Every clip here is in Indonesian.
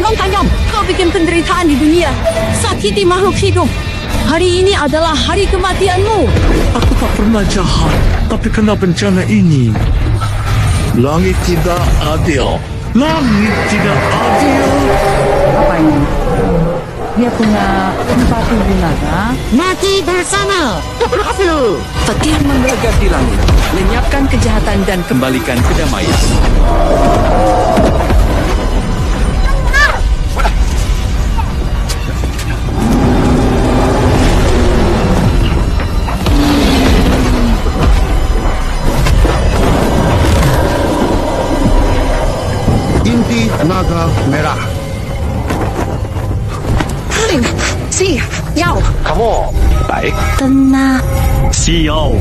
Tolong tajam, kau bikin penderitaan di dunia. Sakiti makhluk hidup. Hari ini adalah hari kematianmu. Aku tak pernah jahat, tapi kena bencana ini. Langit tidak adil. Langit tidak adil. Apa ini? Dia punya empati naga. Mati bersama. Berhasil. Petir menggelegar di langit, lenyapkan kejahatan dan kembalikan kedamaian. Inti naga merah. Si, Yao. Kamu Baik. Tenang. Sial,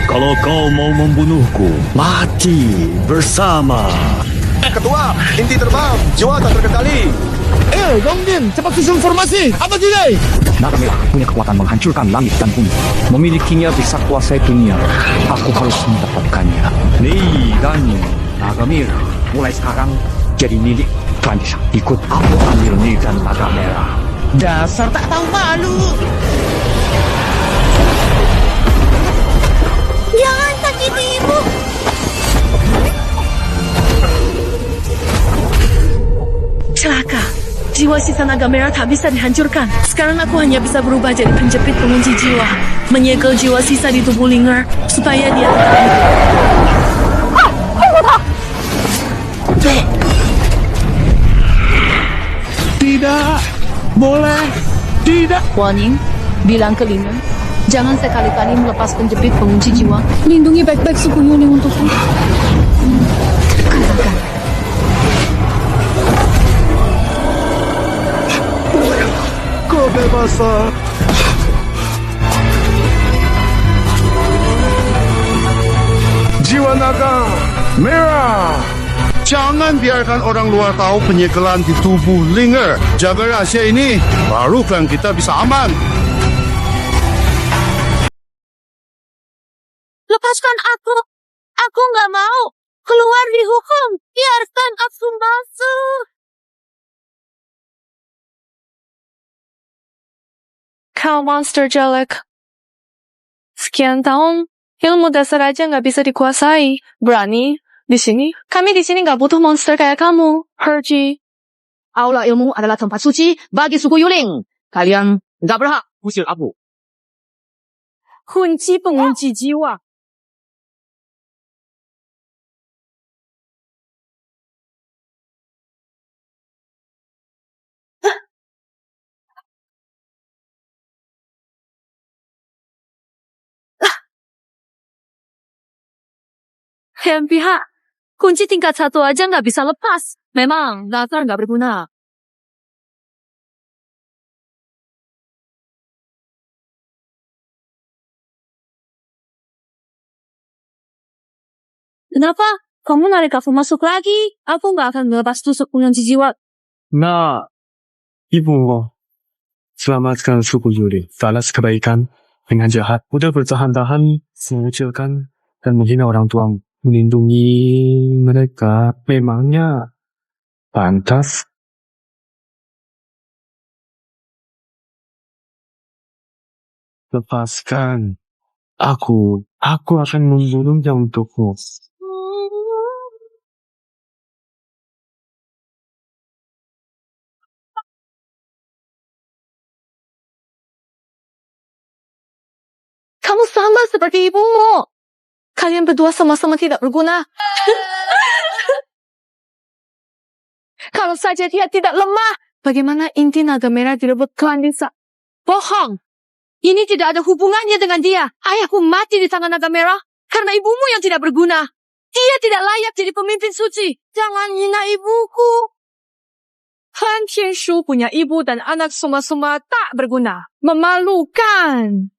kalau kau mau membunuhku, mati bersama. Ketua, inti terbang. Jiwa tak terkendali. Gongdin, cepat susun formasi. Apa tidak? Naga merah punya kekuatan menghancurkan langit dan bumi. Memilikinya bisa kuasai dunia. Aku harus mendapatkannya. Nih, dan naga merah mulai sekarang jadi milik Vanessa. Ikut aku ambil nih dan naga merah. Dasar tak tahu malu. Jangan sakiti ibu. Celaka. Jiwa sisa naga merah tak bisa dihancurkan. Sekarang aku hanya bisa berubah jadi penjepit pengunci jiwa. Menyegel jiwa sisa di tubuh Linger supaya dia tetap hidup. Tidak boleh. Tidak. Warning, bilang ke Lina. Jangan sekali-kali melepas penjepit pengunci jiwa. Lindungi baik-baik suku Yuning untukku. Katakan. Kebebasan. Jiwa naga merah. Jangan biarkan orang luar tahu penyegelan di tubuh Linger. Jaga rahasia ini, baru klan kita bisa aman. Lepaskan aku. Aku nggak mau. Keluar dihukum. Biarkan aku masuk. Kau monster jelek. Sekian tahun, ilmu dasar aja nggak bisa dikuasai. Berani? Di sini? Kami di sini nggak butuh monster kayak kamu, Herji. Aula ilmu adalah tempat suci bagi suku Yuling. Kalian nggak berhak usir aku. Kunci pengunci jiwa. Yang pihak, kunci tingkat 1 aja nggak bisa lepas. Memang, dasar nggak berguna. Kenapa? Kamu narik aku masuk lagi? Aku nggak akan melepas tusuk pengunci jiwa. Nah, ibu, selamatkan suku Yuri. Balas kebaikan dengan jahat. Udah bertahan-tahan, mengucilkan, dan menghina orang tua. Melindungi mereka. Memangnya pantas? Lepaskan. Aku akan membunuhnya untukmu. Kamu sama seperti ibumu. Kalian berdua sama-sama tidak berguna. Kalau saja dia tidak lemah, bagaimana inti naga merah direbut klan desa? Bohong. Ini tidak ada hubungannya dengan dia. Ayahku mati di tangan naga merah karena ibumu yang tidak berguna. Dia tidak layak jadi pemimpin suci. Jangan hina ibuku. Han Tianshu punya ibu dan anak semua-semua tak berguna. Memalukan.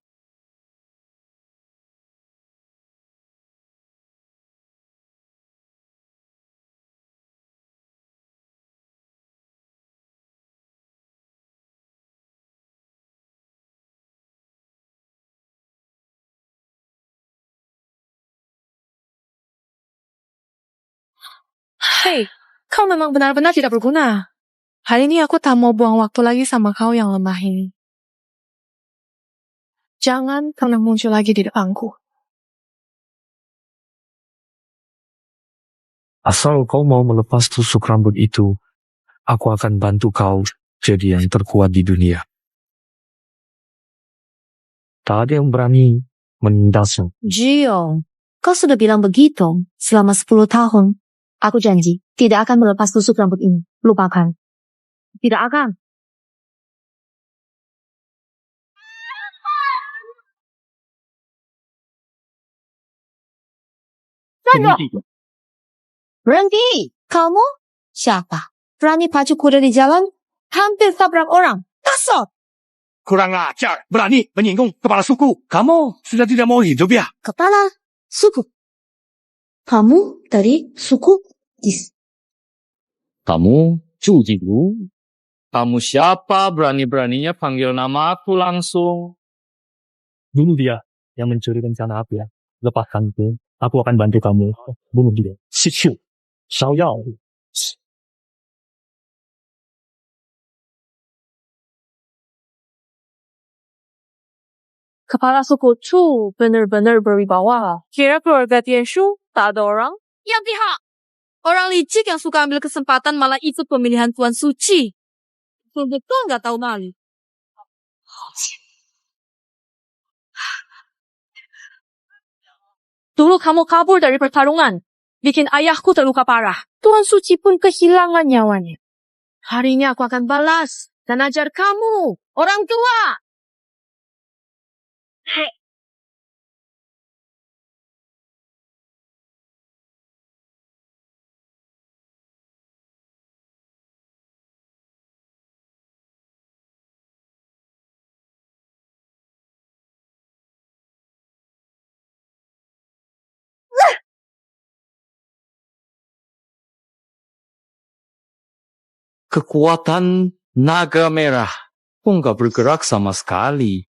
Hei, kau memang benar-benar tidak berguna. Hari ini aku tak mau buang waktu lagi sama kau yang lemah ini. Jangan pernah muncul lagi di depanku. Asal kau mau melepas tusuk rambut itu, aku akan bantu kau jadi yang terkuat di dunia. Tak ada yang berani menindasmu. Gio, kau sudah bilang begitu selama 10 tahun. Aku janji, tidak akan melepas tusuk rambut ini. Lupakan. Tidak akan. Tunggu. Berhenti. Kamu? Siapa? Berani pacu kuda di jalan? Hampir tabrak orang. Kasar. Kurang ajar, berani menyinggung kepala suku. Kamu sudah tidak mau hidup ya? Kepala suku. Kamu dari suku Dis. Kamu Cujigu? Kamu siapa berani-beraninya panggil nama aku langsung? Bunuh dia yang mencuri rencana aku ya. Lepaskan itu, aku akan bantu kamu. Bunuh dia. Sichu. Xiaoyao. Kepala suku Chu benar-benar berwibawa. Kira keluarga Tianshu tak ada orang? Yang pihak. Orang licik yang suka ambil kesempatan malah ikut pemilihan Tuan Suci. Betul nggak tahu malu. Dulu kamu kabur dari pertarungan. Bikin ayahku terluka parah. Tuan Suci pun kehilangan nyawanya. Hari ini aku akan balas dan ajar kamu, orang tua. Hei. Kekuatan naga merah. Kok nggak bergerak sama sekali?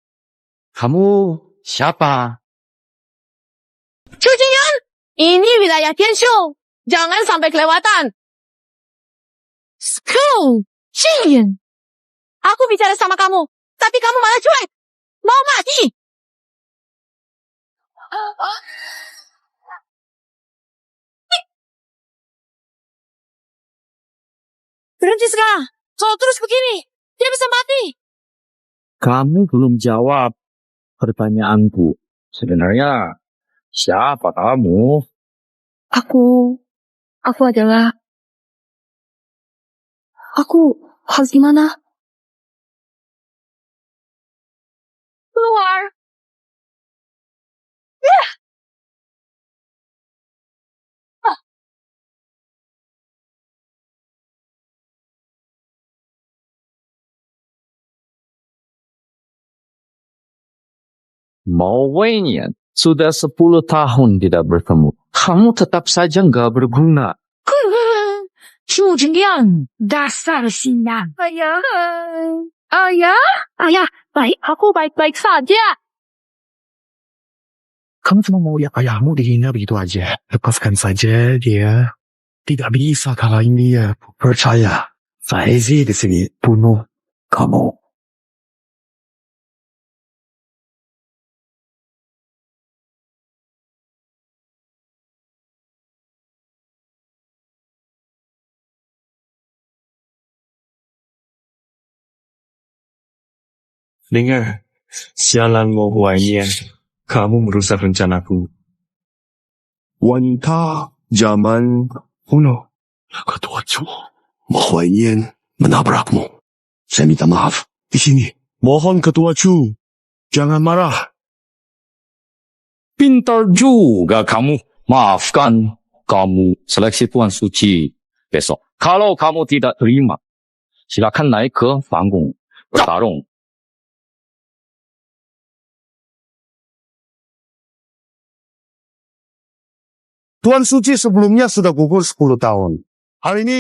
Kamu siapa? Chu Jingyuan, ini wilayah Tianshu. Jangan sampai kelewatan. Sekarang, Jingyuan. Aku bicara sama kamu, tapi kamu malah cuek. Mau mati? Berhenti sekarang. Kalau terus begini, dia bisa mati. Kamu belum jawab pertanyaanku. Sebenarnya siapa kamu? Aku adalah... Aku harus gimana? Keluar. Mau Weinian, sudah 10 tahun tidak bertemu. Kamu tetap saja nggak berguna. Chu Jingyuan, dasar sinyal. Ayah. Ayah, baik. Aku baik-baik saja. Kamu cuma mau lihat ayahmu dihina begitu aja. Lepaskan saja dia. Tidak bisa kalahin dia. Percaya. Faizi di sini bunuh kamu. Dengar, sialan Mo Huainian, kamu merusak rencanaku. Wanita zaman kuno. Ketua Chu, Mo Huainian menabrakmu. Saya minta maaf di sini. Mohon Ketua Chu, jangan marah. Pintar juga kamu. Maafkan kamu seleksi Tuan Suci besok. Kalau kamu tidak terima, silakan naik ke panggung bertarung. Tuan Suci sebelumnya sudah gugur 10 tahun. Hari ini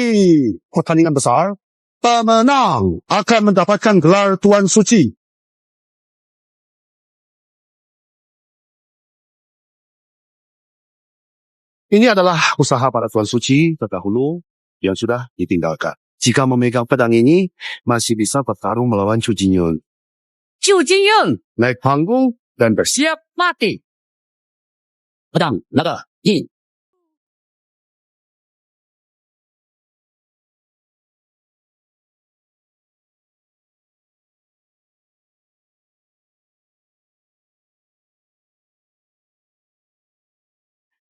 pertandingan besar. Pemenang akan mendapatkan gelar Tuan Suci. Ini adalah usaha para Tuan Suci terdahulu yang sudah ditinggalkan. Jika memegang pedang ini, masih bisa bertarung melawan Chu Jinyun. Chu Jinyun, Naik panggung dan bersiap. siap mati. Pedang, naga, yin.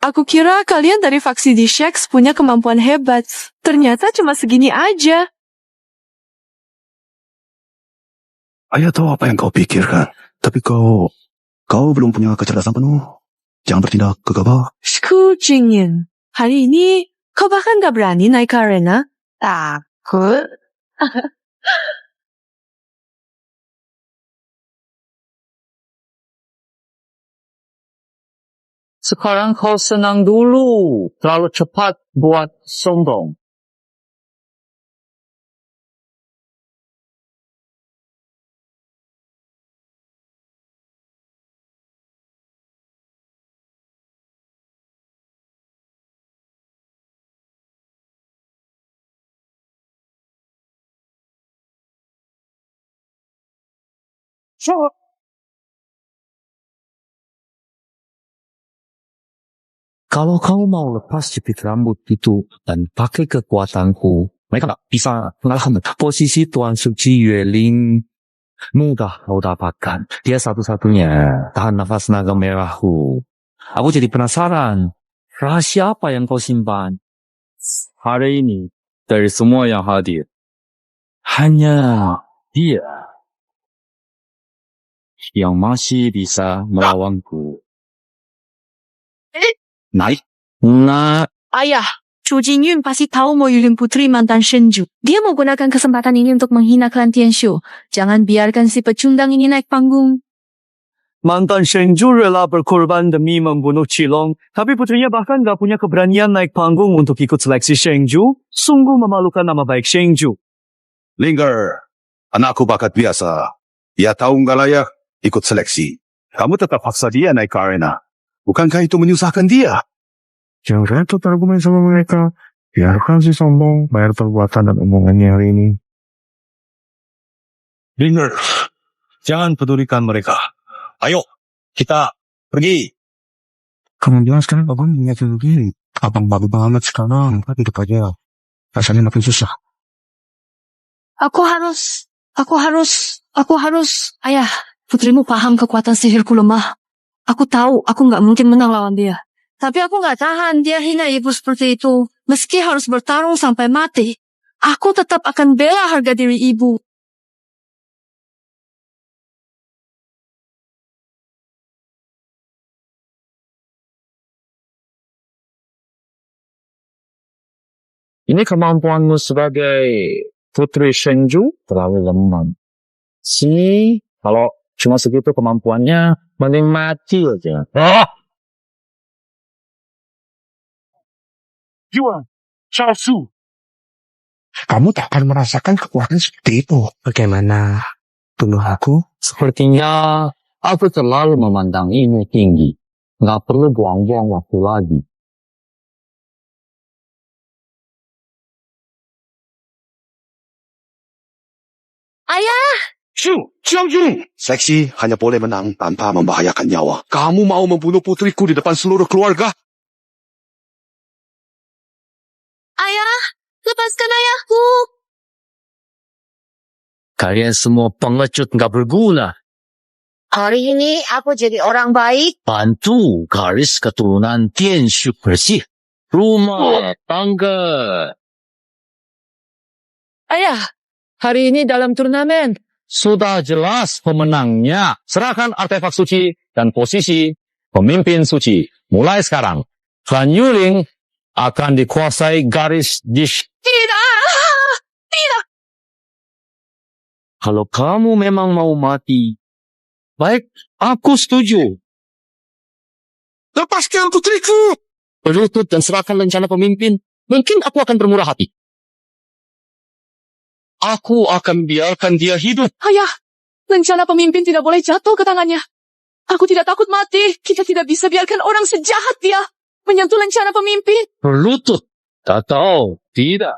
Aku kira kalian dari faksi Dishex punya kemampuan hebat. Ternyata cuma segini aja. Ayah tahu apa yang kau pikirkan. Tapi kau belum punya kecerdasan penuh. Jangan bertindak gegabah. Sku Jingyin, hari ini kau bahkan gak berani naik ke arena? Takut. Sekarang kau senang dulu. Terlalu cepat buat sombong. Kalau kamu mau lepas jepit rambut itu dan pakai kekuatanku, mereka tak bisa mengalahkan posisi Tuan Suci Yueling. Mudah kau dapatkan. Dia satu-satunya tahan nafas naga merahku. Aku jadi penasaran. Rahasia apa yang kau simpan? Hari ini, dari semua yang hadir, hanya dia yang masih bisa melawanku. Naik. Nah, Ayah, Chu Jingyun pasti tahu mau Yulin Putri mantan Shenju. Dia mau gunakan kesempatan ini untuk menghina klan Tianshu. Jangan biarkan si pecundang ini naik panggung. mantan Shenju rela berkorban demi membunuh Qilong, tapi putrinya bahkan gak punya keberanian naik panggung untuk ikut seleksi Shengju. Sungguh memalukan nama baik Shengju. Linger, anakku bakat biasa. Dia tahu nggak layak ikut seleksi. Kamu tetap paksa dia naik ke arena. Bukankah itu menyusahkan dia? Jangan repot argumen sama mereka. Biarkan si sombong bayar perbuatan dan omongannya hari ini. Linger, jangan pedulikan mereka. Ayo, kita pergi. Kamu bilang sekarang abang ingat begini. Abang baru banget sekarang. Hidup aja. Rasanya makin susah. Aku harus. Ayah, putrimu paham kekuatan sihirku lemah. Aku tahu aku nggak mungkin menang lawan dia. Tapi aku nggak tahan dia hina ibu seperti itu. Meski harus bertarung sampai mati, aku tetap akan bela harga diri ibu. Ini kemampuanmu sebagai putri Shengju terlalu lemah. Sini, kalau cuma segitu kemampuannya, mending mati aja. Jual. Su. Kamu tak akan merasakan kekuatan seperti itu. Bagaimana? Tuduh aku? Sepertinya aku terlalu memandangimu tinggi. Nggak perlu buang-buang waktu lagi. Ayah, Shu, Xiaojun. Seleksi hanya boleh menang tanpa membahayakan nyawa. Kamu mau membunuh putriku di depan seluruh keluarga? ayah, lepaskan ayahku. Kalian semua pengecut nggak berguna. Hari ini aku jadi orang baik. Bantu garis keturunan Tianshu bersih. Rumah tangga. Ayah, hari ini dalam turnamen. Sudah jelas pemenangnya. Serahkan artefak suci dan posisi pemimpin suci. Mulai sekarang, Klan Yuling akan dikuasai garis dish. Tidak. Kalau kamu memang mau mati, baik, aku setuju. Lepaskan putriku! Berlutut dan serahkan rencana pemimpin. Mungkin aku akan bermurah hati. Aku akan biarkan dia hidup. Ayah, rencana pemimpin tidak boleh jatuh ke tangannya. Aku tidak takut mati. Kita tidak bisa biarkan orang sejahat dia menyentuh rencana pemimpin. Berlutut. Tak tahu. Tidak.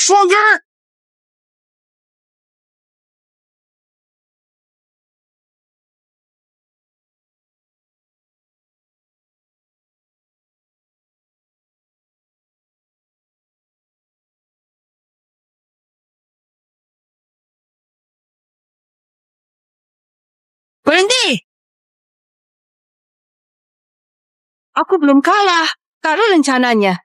Stronger! Berhenti! Aku belum kalah. Kalau rencananya.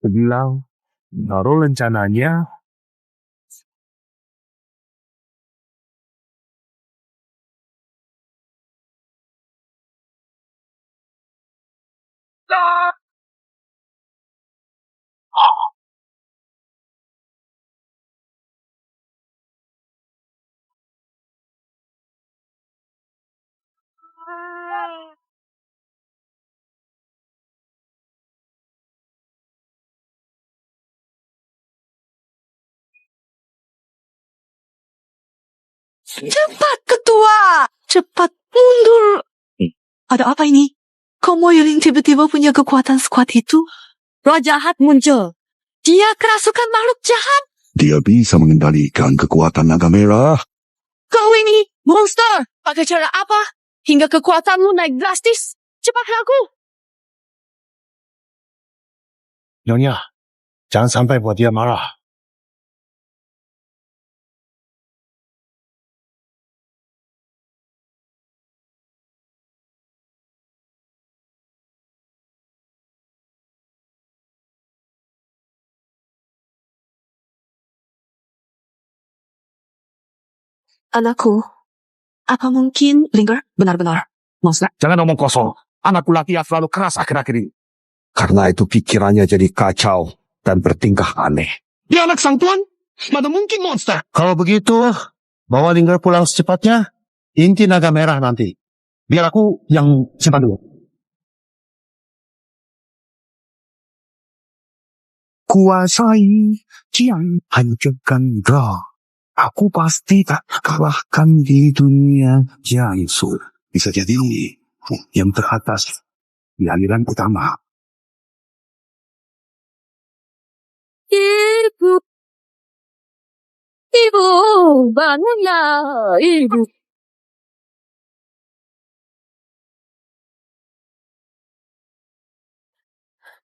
Bilang, baru rencananya. Cepat, ketua! Cepat mundur! Ada apa ini? Kok Moyolin tiba-tiba punya kekuatan sekuat itu? Roh jahat muncul. Dia kerasukan makhluk jahat. Dia bisa mengendalikan kekuatan naga merah. Kau ini monster. Pakai cara apa? Hingga kekuatanmu naik drastis. Cepat laku. Nyonya, jangan sampai buat dia marah. Anakku, apa mungkin Linger benar-benar monster? Jangan omong kosong. Anakku latihan selalu keras akhir-akhir ini. Karena itu pikirannya jadi kacau dan bertingkah aneh. Dia anak sang tuan? Mana mungkin monster? Kalau begitu, bawa Linger pulang secepatnya. Inti naga merah nanti. Biar aku yang simpan dulu. Kuasai, kian hancurkan Ra. Aku pasti tak kalahkan di dunia Jiangsu. Bisa jadi yang teratas di aliran utama. Ibu. Ibu, bangunlah, ibu.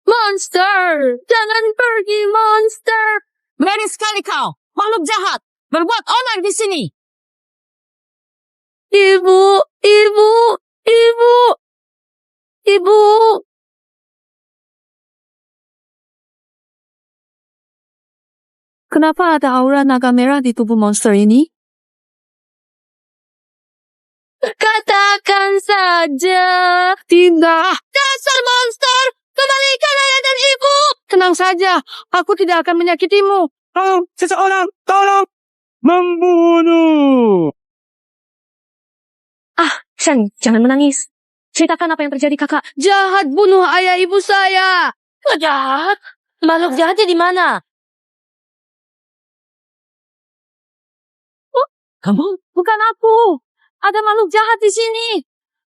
Monster! Jangan pergi, monster! Berani sekali kau, makhluk jahat. Berbuat onar di sini. Ibu, ibu, ibu, ibu. Kenapa ada aura naga merah di tubuh monster ini? Katakan saja. Tidak. Dasar monster! Kembalikan ayah dan ibu! Tenang saja, aku tidak akan menyakitimu. Tolong, seseorang, tolong! Membunuh! Shen, jangan menangis. Ceritakan apa yang terjadi, kakak. Jahat bunuh ayah ibu saya. Jahat? Makhluk jahatnya di mana? Kamu? Bukan aku. Ada makhluk jahat di sini.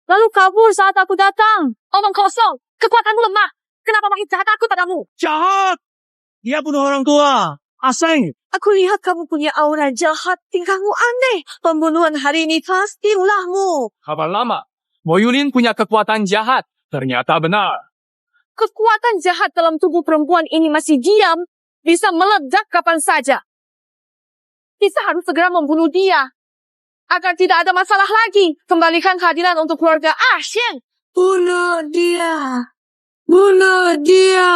Lalu kabur saat aku datang. Omong kosong. Kekuatanmu lemah. Kenapa makin jahat aku padamu? Jahat! Dia bunuh orang tua. Aseng! Aku lihat kamu punya aura jahat. Tingkahmu aneh. Pembunuhan hari ini pasti ulahmu. Kabar lama. Moyulin punya kekuatan jahat. Ternyata benar. Kekuatan jahat dalam tubuh perempuan ini masih diam. Bisa meledak kapan saja. Kita harus segera membunuh dia. Agar tidak ada masalah lagi. Kembalikan keadilan untuk keluarga Shen. Bunuh dia. Bunuh dia.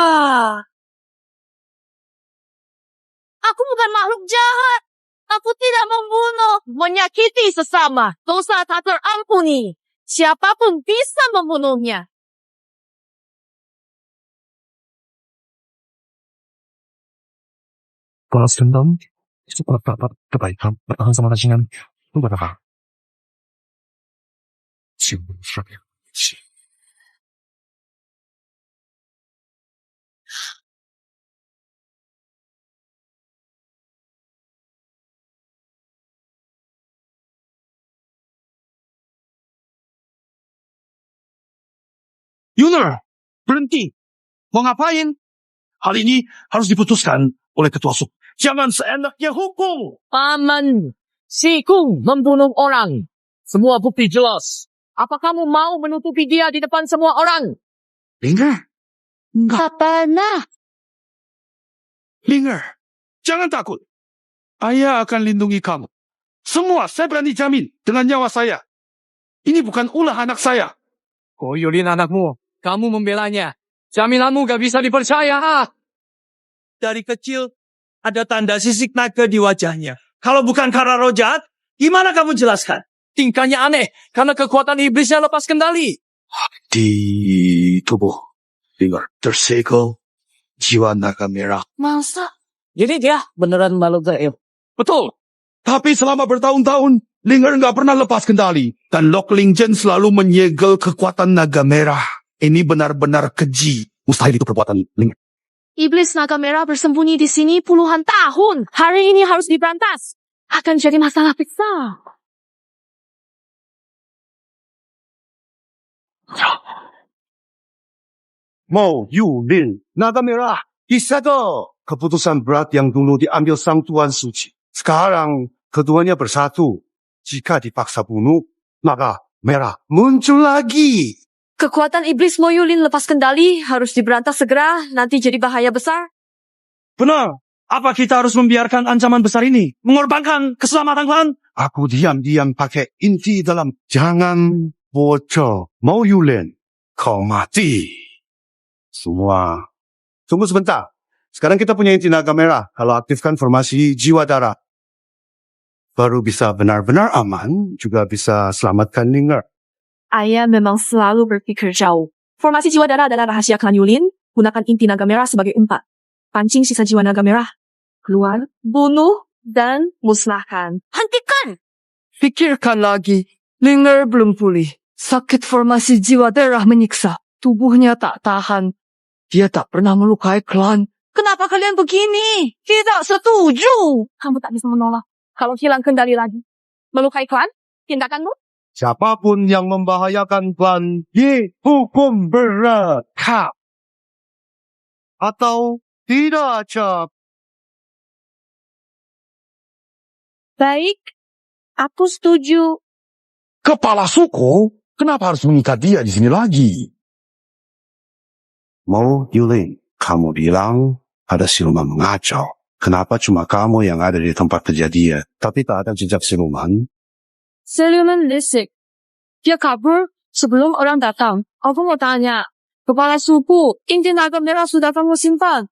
Aku bukan makhluk jahat. Aku tidak membunuh, menyakiti sesama. Dosa tak terampuni. Siapapun bisa membunuhnya. Balas dendam itu kebaikan. Bertahan sama bajingan itu berapa? Yuner, berhenti. Mau ngapain? Hal ini harus diputuskan oleh ketua suku. Jangan seenaknya hukum. Paman, si Kung membunuh orang. Semua bukti jelas. Apa kamu mau menutupi dia di depan semua orang? Linger, Tak pernah. Linger, jangan takut. Ayah akan lindungi kamu. Semua saya berani jamin dengan nyawa saya. Ini bukan ulah anak saya. Oh, Yulin anakmu. Kamu membelanya. Jaminanmu gak bisa dipercaya. Dari kecil, ada tanda sisik naga di wajahnya. Kalau bukan karena roh jahat, gimana kamu jelaskan? Tingkahnya aneh. Karena kekuatan iblisnya lepas kendali. Di tubuh Linger tersegel jiwa naga merah. Masa? Jadi dia beneran makhluk gaib. Betul. Tapi selama bertahun-tahun, Linger nggak pernah lepas kendali. Dan Lok Lingjen selalu menyegel kekuatan naga merah. Ini benar-benar keji. Mustahil itu perbuatan Linger. Iblis naga merah bersembunyi di sini puluhan tahun. Hari ini harus diberantas. Akan jadi masalah besar. Mo Yulin, naga merah, disegel. Keputusan berat yang dulu diambil Sang Tuan Suci. Sekarang keduanya bersatu. Jika dipaksa bunuh, naga merah muncul lagi. Kekuatan iblis Moyulin lepas kendali harus diberantas segera. Nanti jadi bahaya besar. Benar. Apa kita harus membiarkan ancaman besar ini? Mengorbankan keselamatan klan? Aku diam-diam pakai inti dalam jangan bocor. Mo Yulin, kau mati. Semua. Tunggu sebentar. Sekarang kita punya inti naga merah. Kalau aktifkan formasi jiwa darah, baru bisa benar-benar aman, juga bisa selamatkan Linger. Ayah memang selalu berpikir jauh. Formasi jiwa darah adalah rahasia klan Yulin. Gunakan inti naga merah sebagai empat. Pancing sisa jiwa naga merah. Keluar, bunuh, dan musnahkan. Hentikan! Pikirkan lagi. Linger belum pulih. Sakit formasi jiwa darah menyiksa. Tubuhnya tak tahan. Dia tak pernah melukai klan. Kenapa kalian begini? Tidak setuju. Kamu tak bisa menolak. Kalau hilang kendali lagi. Melukai klan? Tindakanmu? Siapapun yang membahayakan klan dihukum berat. Atau tidak, Cap. Baik. Aku setuju. Kepala suku? Kenapa harus mengikat dia di sini lagi? Mo Yulin, kamu bilang ada siluman mengacau. Kenapa cuma kamu yang ada di tempat kejadian, tapi tak ada jejak siluman? Siluman Lisik. Dia kabur sebelum orang datang. Aku mau tanya. Kepala suku, inti naga merah sudah kamu simpan.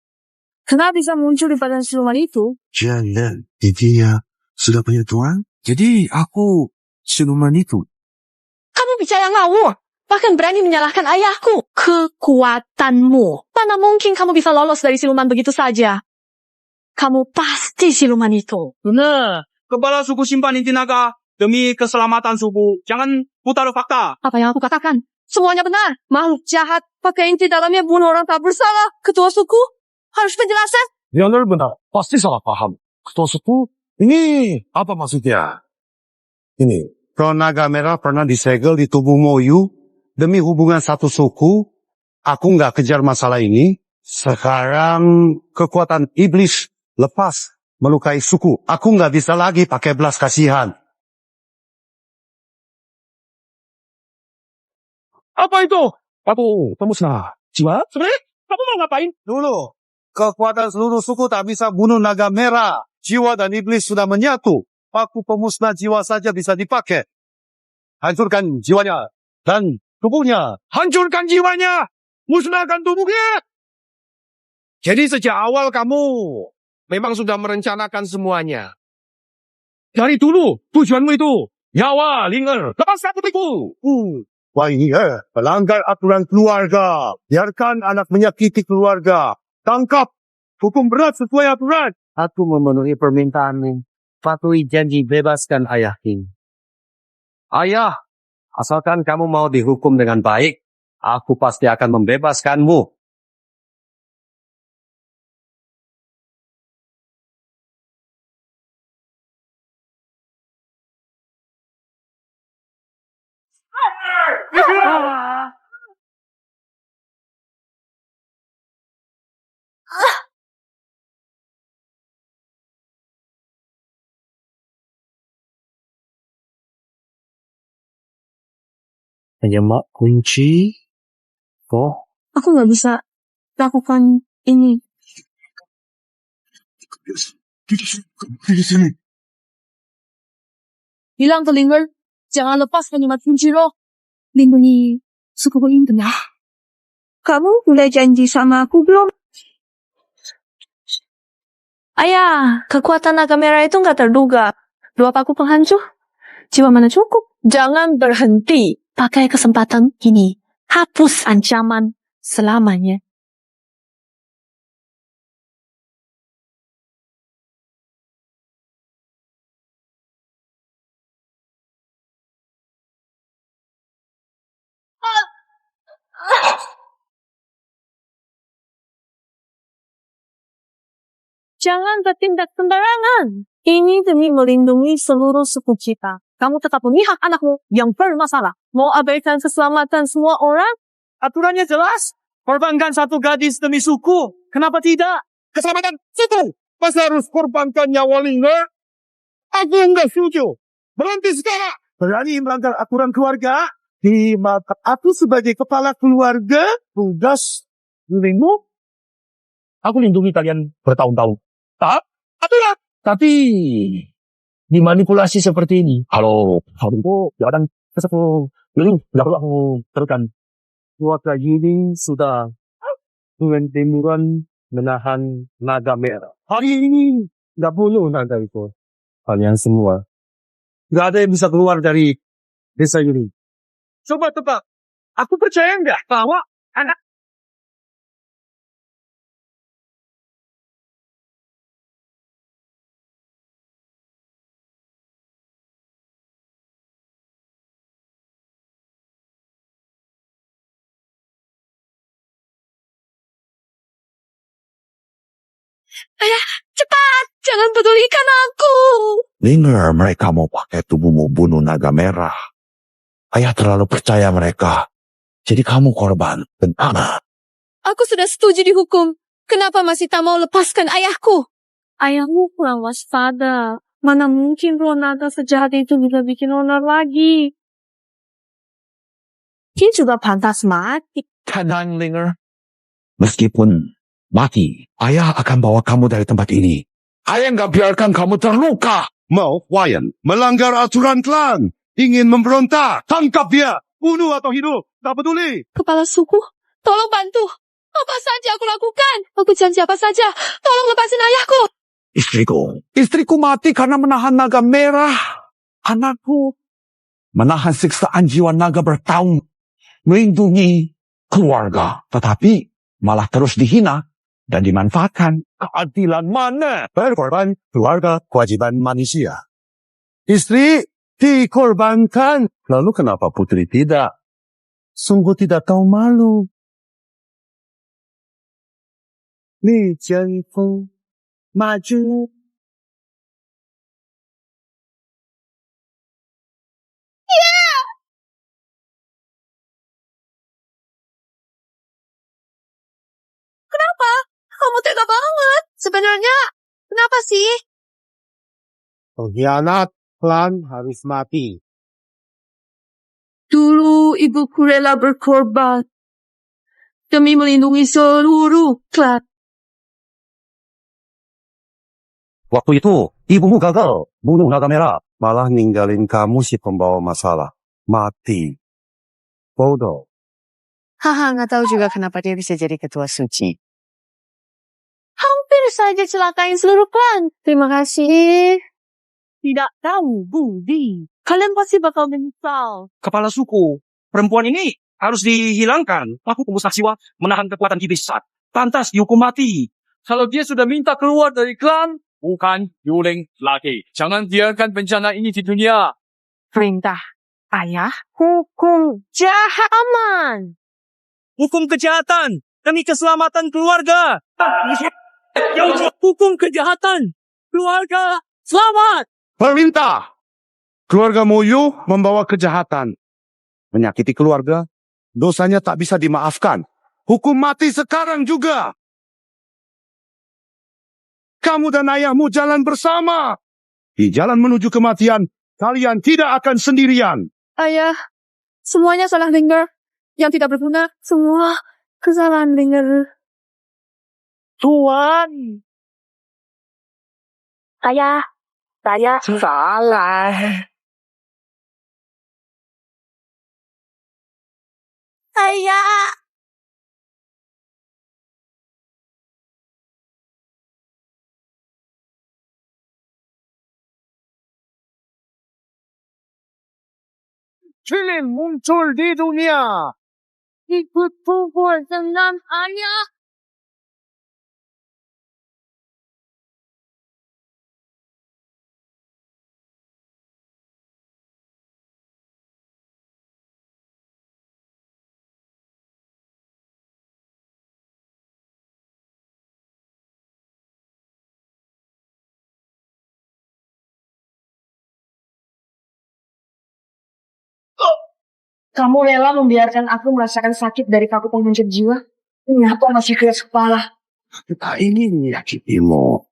Kenapa bisa muncul di badan siluman itu? Jangan, intinya sudah punya tuan? Jadi aku siluman itu. Kamu bicara ngawur. Bahkan berani menyalahkan ayahku. Kekuatanmu. Mana mungkin kamu bisa lolos dari siluman begitu saja? Kamu pasti siluman itu. Benar. Kepala suku simpan inti naga. Demi keselamatan suku. Jangan putar fakta. Apa yang aku katakan? Semuanya benar. Makhluk jahat pakai inti dalamnya bunuh orang tak bersalah. Ketua suku harus penjelasan. Leonard benar, pasti salah paham. Ketua suku, ini apa maksudnya? Ini, roh naga merah pernah disegel di tubuh Moyu demi hubungan satu suku. Aku nggak kejar masalah ini. Sekarang kekuatan iblis lepas melukai suku. Aku nggak bisa lagi pakai belas kasihan. Apa itu? Aku pemusnah jiwa? Sebenarnya, kamu mau ngapain? Dulu, kekuatan seluruh suku tak bisa bunuh naga merah. Jiwa dan iblis sudah menyatu. Paku pemusnah jiwa saja bisa dipakai. Hancurkan jiwanya dan tubuhnya. Hancurkan jiwanya! Musnahkan tubuhnya! Jadi sejak awal kamu memang sudah merencanakan semuanya. Dari dulu tujuanmu itu. Nyawa, Linger. Lepaskan putriku. Wah Linger, pelanggar aturan keluarga. Biarkan anak menyakiti keluarga. Tangkap. Hukum berat sesuai aturan. Aku memenuhi permintaanmu. Patuhi janji bebaskan ayah King. Ayah, asalkan kamu mau dihukum dengan baik, aku pasti akan membebaskanmu. Hanya mak kunci. Oh, Aku nggak bisa lakukan ini. Di sini. Bilang ke Linger, jangan lepas kalimat kunci lo. Lindungi suku Inten ya. Kamu udah janji sama aku belum? Ayah, kekuatan naga merah itu nggak terduga. Dua paku penghancur, jiwa mana cukup. Jangan berhenti. Pakai kesempatan ini. Hapus ancaman selamanya. Jangan bertindak sembarangan. Ini demi melindungi seluruh suku kita. Kamu tetap memihak anakmu yang bermasalah. Mau abaikan keselamatan semua orang? Aturannya jelas. Korbankan satu gadis demi suku. Kenapa tidak? Keselamatan situ. Masa harus korbankan nyawa Linger? Aku enggak setuju. Berhenti sekarang. Berani melanggar aturan keluarga? Di mata aku sebagai kepala keluarga, tugas dirimu. Aku lindungi kalian bertahun-tahun. Aturan. Tapi dimanipulasi seperti ini. Halo kok jangan kesepuluh. Jadi tidak perlu aku teruskan. Keluarga ini sudah dengan timuran menahan naga merah. Hari ini nggak bunuh naga itu. Kalian semua. Nggak ada yang bisa keluar dari desa ini. Coba tebak. Aku percaya nggak bahwa anak Ayah, cepat! Jangan pedulikan aku! Linger, mereka mau pakai tubuhmu bunuh naga merah. Ayah terlalu percaya mereka. Jadi kamu korban. Benar. Aku sudah setuju dihukum. Kenapa masih tak mau lepaskan ayahku? Ayahmu kurang waspada. Mana mungkin roh naga sejahat itu bisa bikin onar lagi. Dia juga pantas mati. Tenang, Linger. Meskipun mati, ayah akan bawa kamu dari tempat ini. Ayah nggak biarkan kamu terluka. Mau Wayan melanggar aturan klan. Ingin memberontak. Tangkap dia. Bunuh atau hidup. Tak peduli. Kepala suku, tolong bantu. Apa saja aku lakukan? Aku janji apa saja. Tolong lepasin ayahku. Istriku mati karena menahan naga merah. Anakku menahan siksaan jiwa naga bertahun. Melindungi keluarga. Tetapi malah terus dihina dan dimanfaatkan. Keadilan mana? Berkorban keluarga kewajiban manusia. Istri dikorbankan. Lalu kenapa putri tidak? Sungguh tidak tahu malu. Li Jianfeng maju. Kenapa? Kamu tega banget. Sebenarnya, kenapa sih? Pengkhianat klan harus mati. Dulu ibuku rela berkorban demi melindungi seluruh klan. Waktu itu ibumu gagal bunuh naga merah. Malah ninggalin kamu si pembawa masalah. Mati. Bodoh. Haha, nggak tahu juga kenapa dia bisa jadi ketua suci. Hampir saja celakain seluruh klan. Terima kasih. tidak tahu budi. Kalian pasti bakal menyesal. Kepala suku, perempuan ini harus dihilangkan. Aku pemusnah jiwa menahan kekuatan ki besar. Pantas dihukum mati. Kalau dia sudah minta keluar dari klan, bukan Yuling lagi. Jangan biarkan bencana ini di dunia. Perintah ayah, hukum jahat aman. Hukum kejahatan demi keselamatan keluarga. Hukum kejahatan keluarga. Selamat. Perintah. Keluarga Moyo membawa kejahatan. Menyakiti keluarga, dosanya tak bisa dimaafkan. Hukum mati sekarang juga. Kamu dan ayahmu jalan bersama. Di jalan menuju kematian, kalian tidak akan sendirian. Ayah, semuanya salah dengar. Yang tidak berguna, semua kesalahan dengar. Tuan. Saya Salah. Ayah. Jin muncul di dunia. Ikut pukul dengan ayah. Kamu rela membiarkan aku merasakan sakit dari kaku penghancur jiwa? Kenapa masih keras kepala? Kita ingin menyakitimu.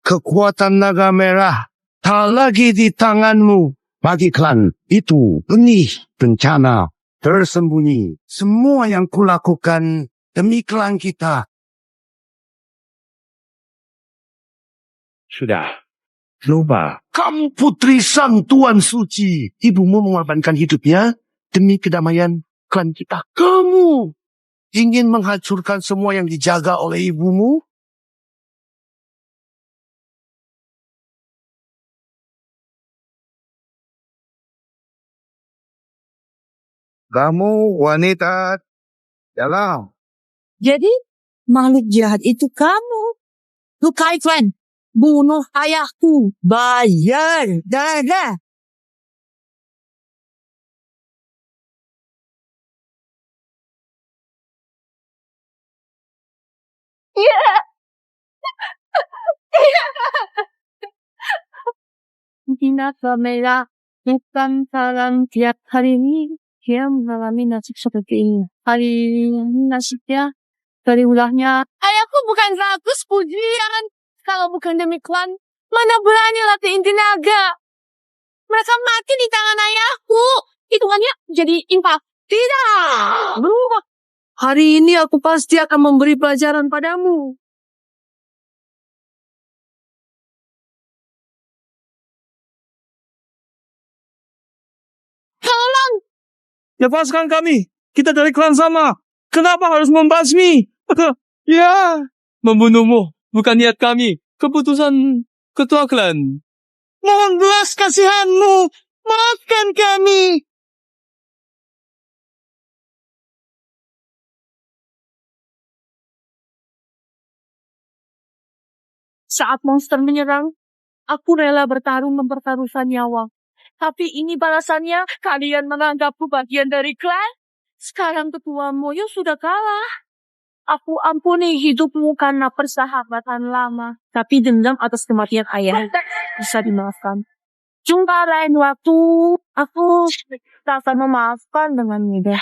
Kekuatan naga merah tak lagi di tanganmu. Bagi klan itu benih bencana tersembunyi. Semua yang kulakukan demi klan kita. Sudah. Lupa. Kamu putri sang Tuan Suci. Ibumu mengorbankan hidupnya demi kedamaian klan kita. Kamu ingin menghancurkan semua yang dijaga oleh ibumu? Kamu wanita dalam. Jadi, makhluk jahat itu kamu. Lukai klan. Bunuh ayahku. Bayar darah. Iya. Tidak kamera. Bukan salam tiap hari ini. Dia mengalami nasib seperti ini. Hari ini nasibnya dari ulahnya. Ayahku bukan rakus pujian. Kalau bukan demi klan, mana berani latih inti naga. Mereka mati di tangan ayahku. Hitungannya jadi impak. Tidak. Berubah. Hari ini aku pasti akan memberi pelajaran padamu. Tolong. Lepaskan kami. Kita dari klan sama. Kenapa harus membasmi? Ya, membunuhmu bukan niat kami. Keputusan ketua klan. Mohon belas kasihanmu. Maafkan kami. Saat monster menyerang, aku rela bertarung mempertaruhkan nyawa. Tapi ini balasannya, kalian menganggapku bagian dari klan? Sekarang ketua Moyo sudah kalah. Aku ampuni hidupmu karena persahabatan lama. Tapi dendam atas kematian ayah bisa dimaafkan. Jumpa lain waktu, aku tak akan memaafkan dengan mudah.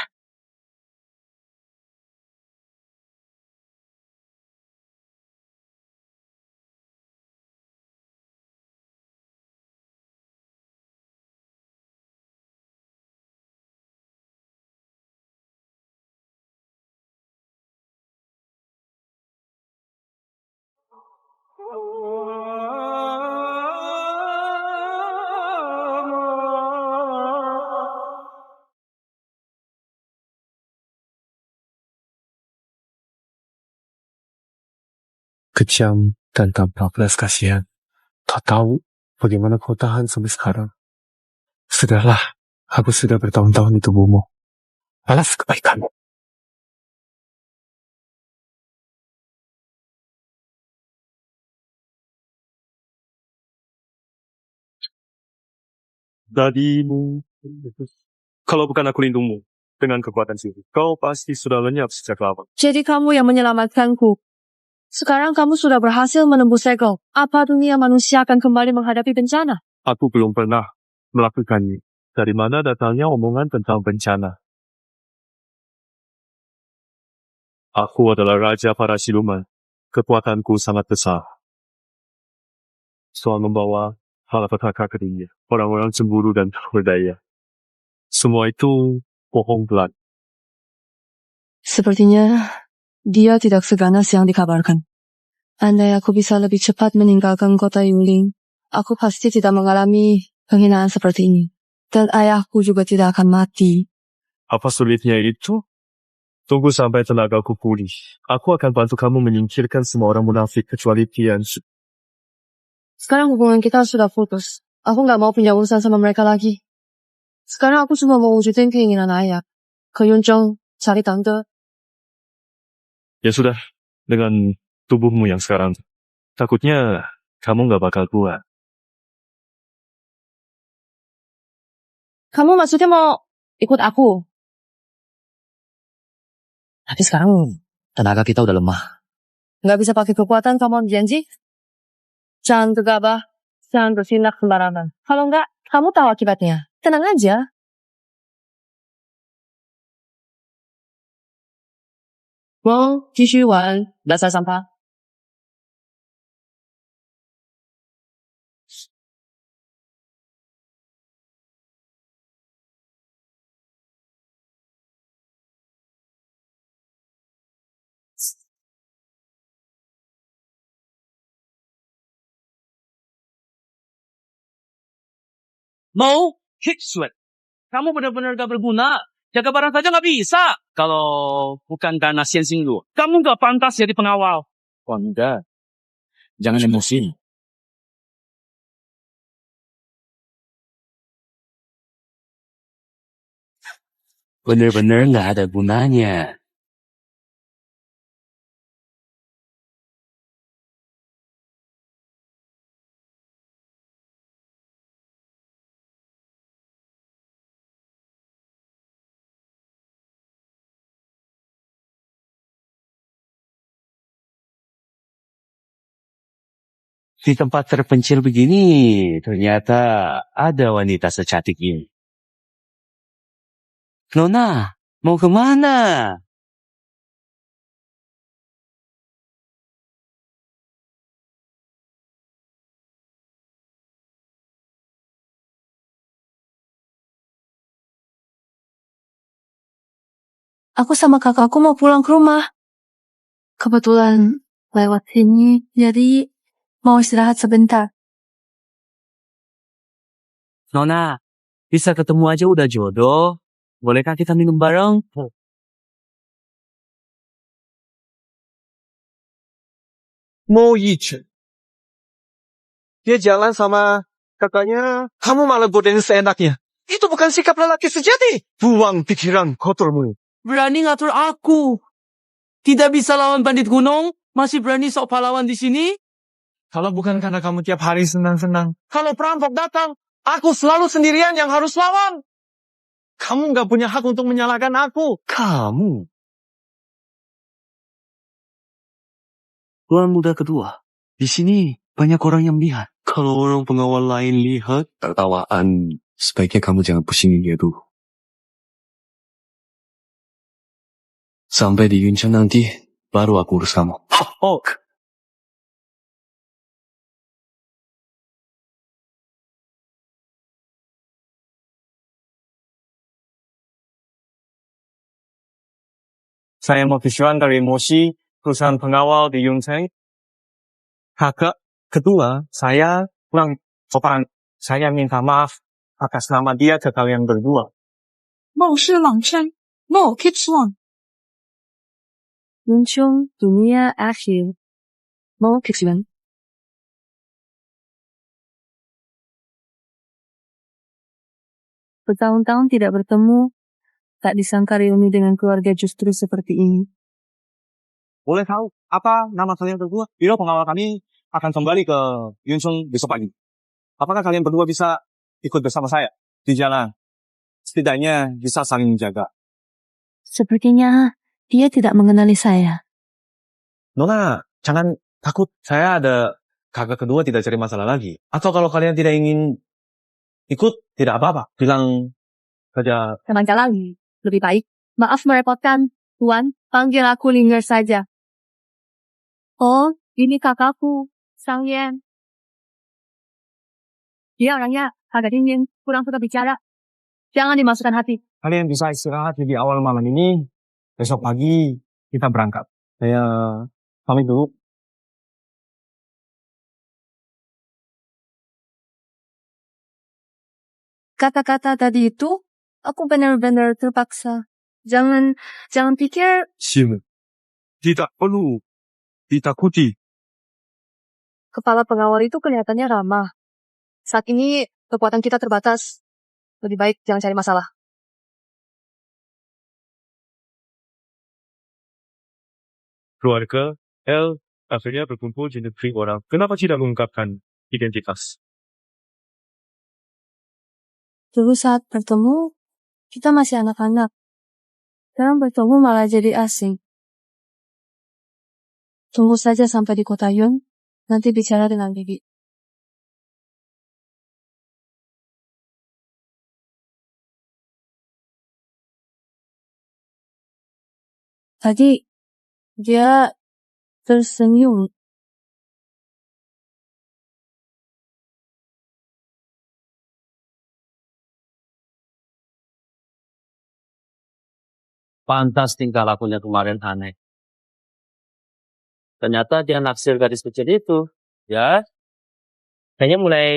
Kejam dan tanpa belas kasihan. Tak tahu Bagaimana kau tahan sampai sekarang? Sudahlah, aku sudah bertahun-tahun di tubuhmu. Balas kebaikanmu. Dadimu. Kalau bukan aku lindungmu dengan kekuatan sihir, kau pasti sudah lenyap sejak lama. Jadi kamu yang menyelamatkanku. Sekarang kamu sudah berhasil menembus segel. Apa dunia manusia akan kembali menghadapi bencana? Aku belum pernah melakukannya. Dari mana datangnya omongan tentang bencana? Aku adalah raja para siluman. Kekuatanku sangat besar. Soal membawa malapetaka ke dunia. Orang-orang cemburu dan berdaya. Semua itu bohong belaka. Sepertinya dia tidak seganas yang dikabarkan. Andai aku bisa lebih cepat meninggalkan kota Yuling, aku pasti tidak mengalami penghinaan seperti ini. Dan ayahku juga tidak akan mati. Apa sulitnya itu? Tunggu sampai tenagaku pulih. Aku akan bantu kamu menyingkirkan semua orang munafik kecuali Tianzu. Sekarang hubungan kita sudah putus. Aku gak mau punya urusan sama mereka lagi. Sekarang aku cuma mau wujudin keinginan ayah. Ke Yunjong, cari tante. Ya sudah, dengan tubuhmu yang sekarang. Takutnya kamu gak bakal kuat. Kamu maksudnya mau ikut aku? Tapi sekarang tenaga kita udah lemah. Gak bisa pakai kekuatan, kamu janji? Jangan gegabah, jangan bertindak sembarangan. Kalau enggak, kamu tahu akibatnya. Tenang aja. Mau 继续玩 dasar sampah. Mau? Hit sweat. Kamu benar-benar gak berguna. Jaga barang saja gak bisa. Kalau bukan karena Xianxing lu, kamu gak pantas jadi pengawal. Oh enggak. Jangan emosi. Bener-bener gak ada gunanya. Di tempat terpencil begini, ternyata ada wanita secantik ini. Nona, mau kemana? Aku sama kakakku mau pulang ke rumah. Kebetulan lewat sini, jadi mau istirahat sebentar. Nona, bisa ketemu aja udah jodoh. Bolehkah kita minum bareng? Mau Yichen. Dia jalan sama kakaknya, kamu malah godain seenaknya. Itu bukan sikap lelaki sejati. Buang pikiran kotormu. Berani ngatur aku. Tidak bisa lawan bandit gunung, masih berani sok pahlawan di sini? Kalau bukan karena kamu tiap hari senang-senang. Kalau perampok datang, aku selalu sendirian yang harus lawan. Kamu gak punya hak untuk menyalahkan aku. Kamu. Tuan muda kedua, di sini banyak orang yang lihat. Kalau orang pengawal lain lihat, tertawaan. Sebaiknya kamu jangan pusingin dia dulu. Sampai di Yuncheng nanti, baru aku urus kamu. Oh. Saya mau visual dari Moshi, perusahaan pengawal di Yuncheng. Kakak kedua, saya kurang sopan. Saya minta maaf atas nama dia ke kalian berdua. 梦是朗山，梦 keeps on。Yuncheng dunia akhir. Mau keeps on. Bertahun-tahun tidak bertemu, tak disangka reuni dengan keluarga justru seperti ini. Boleh tahu apa nama kalian berdua? Biro pengawal kami akan kembali ke Yunsung besok pagi. Apakah kalian berdua bisa ikut bersama saya di jalan? Setidaknya bisa saling menjaga. Sepertinya dia tidak mengenali saya. Nona, jangan takut. Saya ada kakak kedua tidak cari masalah lagi. Atau kalau kalian tidak ingin ikut, tidak apa-apa. Bilang saja. Teman lagi, lebih baik. Maaf merepotkan, Tuan. Panggil aku Linger saja. Oh, ini kakakku, Sang Yan. Dia orangnya agak dingin, kurang suka bicara. Jangan dimasukkan hati. Kalian bisa istirahat di awal malam ini. Besok pagi kita berangkat. Saya pamit dulu. Kata-kata tadi itu, aku benar-benar terpaksa. Jangan pikir Sim, tidak perlu ditakuti. kepala pengawal itu kelihatannya ramah. Saat ini kekuatan kita terbatas. Lebih baik jangan cari masalah. Keluarga L akhirnya berkumpul di negeri orang. Kenapa tidak mengungkapkan identitas? Dulu saat bertemu, kita masih anak-anak. Sekarang bertemu malah jadi asing. Tunggu saja sampai di kota Yun, nanti bicara dengan Bibi. Tadi, dia tersenyum. Pantas tingkah lakunya kemarin aneh. Ternyata dia naksir gadis kecil itu. Ya, kayaknya mulai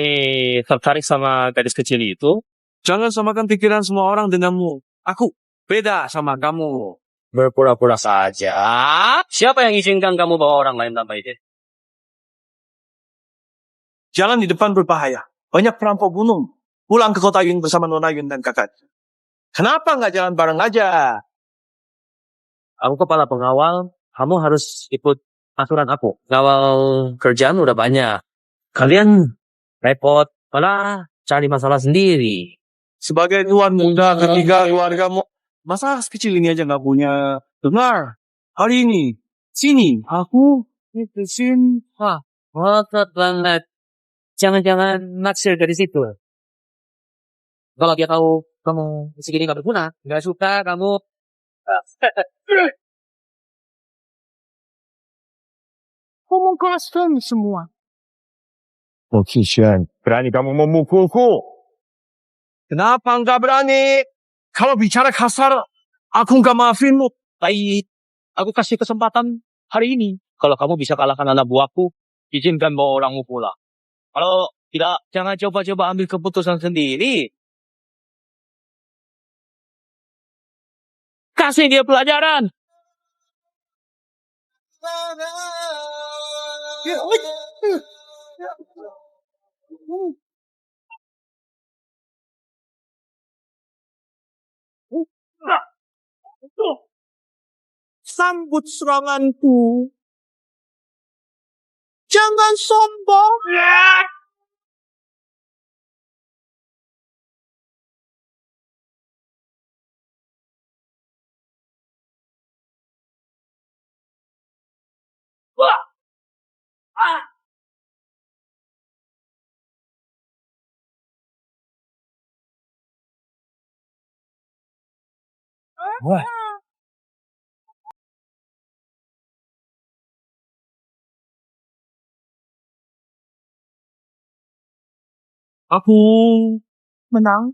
tertarik sama gadis kecil itu. Jangan samakan pikiran semua orang denganmu. Aku beda sama kamu. Berpura-pura saja. Siapa yang izinkan kamu bawa orang lain tanpa izin? Jalan di depan berbahaya. Banyak perampok gunung. Pulang ke kota Yun bersama Nona Yun dan kakak. Kenapa nggak jalan bareng aja? Aku kepala pengawal, kamu harus ikut aturan aku. Pengawal kerjaan udah banyak. Kalian repot, malah cari masalah sendiri. Sebagai tuan muda ketiga keluargamu, masa sekecil ini aja nggak punya? Dengar, hari ini, sini, aku ngetesin. Wah, ngotot banget. Jangan-jangan naksir dari situ. Kalau dia tahu kamu segini gak berguna, gak suka kamu. Ngomong kosong semua. Oh, Kishan, berani kamu memukulku? Kenapa nggak berani? Kalau bicara kasar, aku nggak maafinmu. Baik, aku kasih kesempatan hari ini. Kalau kamu bisa kalahkan anak buahku, izinkan bawa orangmu pulang. Kalau tidak, jangan coba-coba ambil keputusan sendiri. Kasih dia pelajaran. Sambut seranganku. Jangan sombong. Wah. Aku Menang.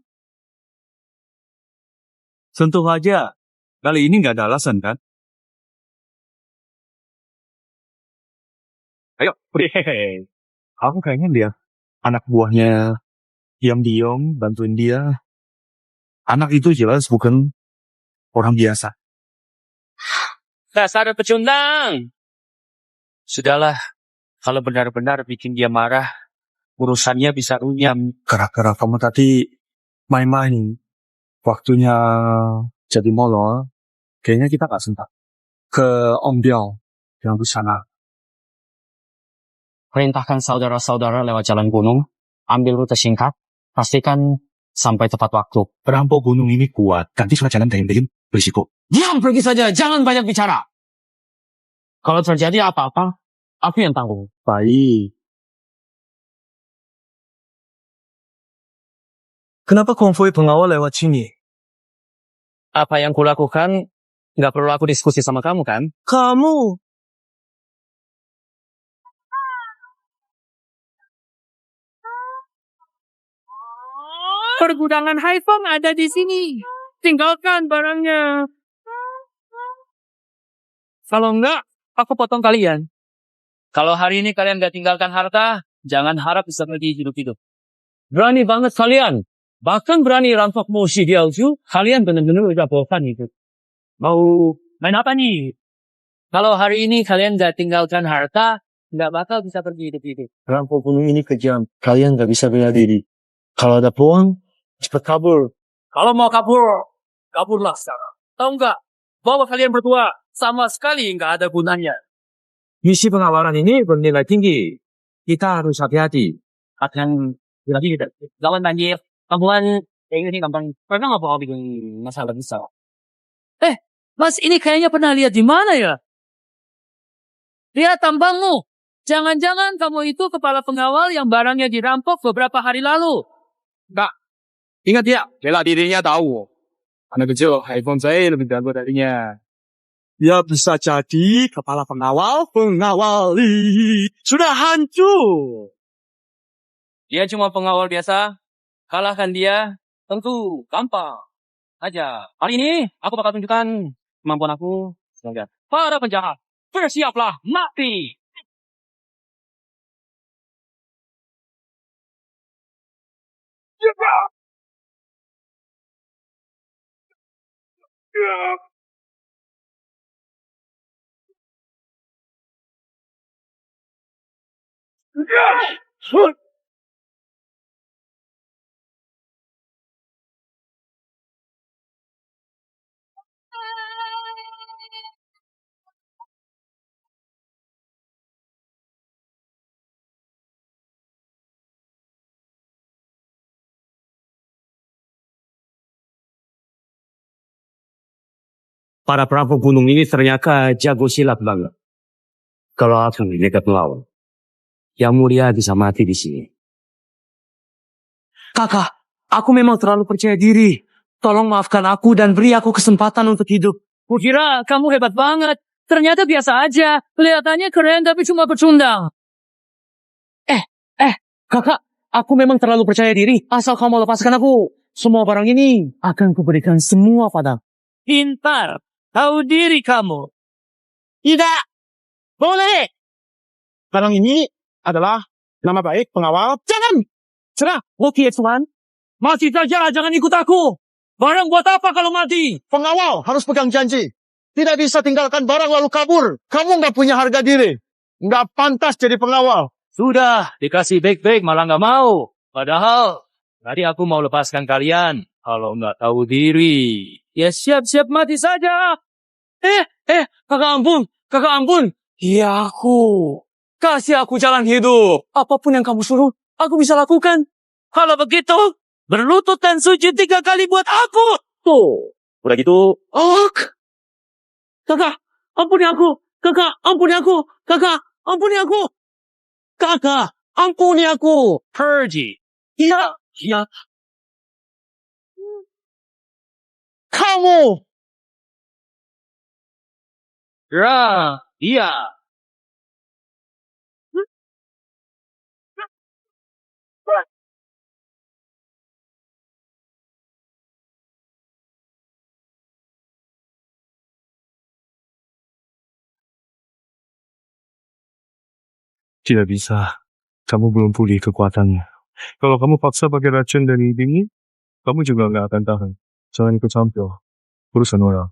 sentuh aja. Kali ini nggak ada alasan kan? Ayo, pergi. Aku kayaknya dia anak buahnya diam-diam bantuin dia. Anak itu jelas bukan orang biasa. Dasar pecundang. Sudahlah, kalau benar-benar bikin dia marah, urusannya bisa runyam. Gara-gara kamu tadi main-main waktunya jadi molor, kayaknya kita nggak sempat ke Om Biao yang di sana. Perintahkan saudara-saudara lewat jalan gunung, ambil rute singkat, pastikan sampai tepat waktu. Perampok gunung ini kuat. Ganti surat jalan dayung-dayung berisiko. Diam, pergi saja, jangan banyak bicara. Kalau terjadi apa-apa, aku yang tanggung. Baik. Kenapa konvoi pengawal lewat sini? Apa yang kulakukan, nggak perlu aku diskusi sama kamu kan? Kamu Pergudangan Haifeng ada di sini. Tinggalkan barangnya. Kalau enggak, aku potong kalian. Kalau hari ini kalian nggak tinggalkan harta, jangan harap bisa pergi hidup-hidup. Berani banget kalian. Bahkan berani rampok Moshi Diaoju, kalian benar-benar udah bosan itu. Mau main apa nih? Kalau hari ini kalian nggak tinggalkan harta, nggak bakal bisa pergi hidup-hidup. Rampok gunung ini kejam. Kalian nggak bisa bela diri. Kalau ada peluang, cepat kabur. Kalau mau kabur, kaburlah sekarang. Tahu nggak? Bahwa kalian berdua sama sekali nggak ada gunanya. Misi pengawalan ini bernilai tinggi. Kita harus hati-hati. Akan lagi kita lawan banjir. Kampungan kayak gini gampang. Pernah nggak bakal bikin masalah besar? Mas, ini kayaknya pernah lihat di mana ya? Lihat tambangmu. Jangan-jangan kamu itu kepala pengawal yang barangnya dirampok beberapa hari lalu. Ingat ya, bela dirinya tahu. Anak kecil, iPhone saya lebih jago darinya. Ya bisa jadi kepala pengawal sudah hancur. Dia cuma pengawal biasa. Kalahkan dia, tentu gampang aja. Hari ini aku bakal tunjukkan kemampuan aku sebagai para penjahat. Bersiaplah mati. Para perampok gunung ini ternyata jago silat banget. Kalau akan nekat melawan, yang mulia bisa mati di sini. Kakak, aku memang terlalu percaya diri. Tolong maafkan aku dan beri aku kesempatan untuk hidup. Kukira kamu hebat banget. Ternyata biasa aja. Kelihatannya keren tapi cuma pecundang. Kakak, aku memang terlalu percaya diri. Asal kamu lepaskan aku, semua barang ini akan kuberikan semua padamu. Pintar. Tahu diri kamu. Tidak boleh. Barang ini adalah nama baik pengawal. Jangan. Cerah. Oke, Tuan. Mati saja, jangan ikut aku. Barang buat apa kalau mati? Pengawal harus pegang janji. Tidak bisa tinggalkan barang lalu kabur. Kamu nggak punya harga diri. Nggak pantas jadi pengawal. Sudah, dikasih baik-baik malah nggak mau. Padahal, tadi aku mau lepaskan kalian. Kalau nggak tahu diri. Ya siap-siap mati saja. Kakak ampun. Ya aku. Kasih aku jalan hidup. Apapun yang kamu suruh, aku bisa lakukan. Kalau begitu, berlutut dan sujud 3 kali buat aku. Tuh, udah gitu, Kakak, ampuni aku. Kakak, ampuni aku. Kakak, ampuni aku. Kakak, ampuni aku. pergi. Ya. Kamu Iya. Tidak bisa. Kamu belum pulih kekuatannya. Kalau kamu paksa pakai racun dari dingin, kamu juga nggak akan tahan. Jangan ikut campur. Urusan orang.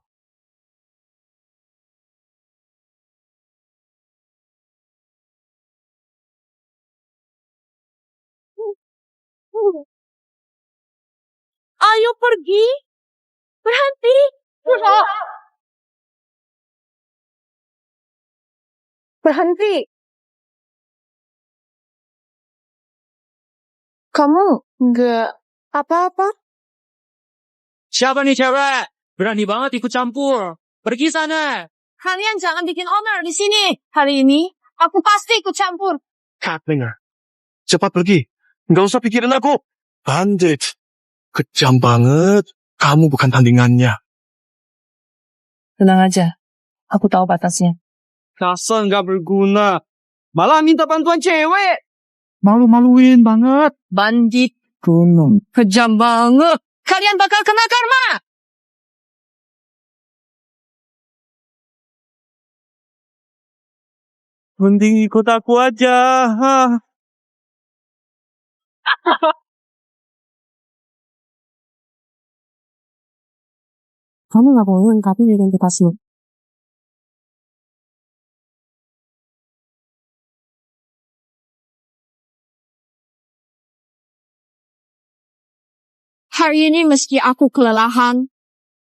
Ayo pergi. Berhenti. Berhenti. Kamu nggak apa-apa? Siapa nih cewek? Berani banget ikut campur. Pergi sana. Kalian jangan bikin onar di sini. Hari ini, aku pasti ikut campur. Katlinger, cepat pergi. Nggak usah pikirin aku. Bandit, kejam banget. Kamu bukan tandingannya. Tenang aja. Aku tahu batasnya. Kasar nggak berguna. Malah minta bantuan cewek. Malu-maluin banget. Bandit. Gunung. Kejam banget. Kalian bakal kena karma. Mending ikut aku aja. Kamu nggak perlu lengkapi identitasmu. Hari ini meski aku kelelahan,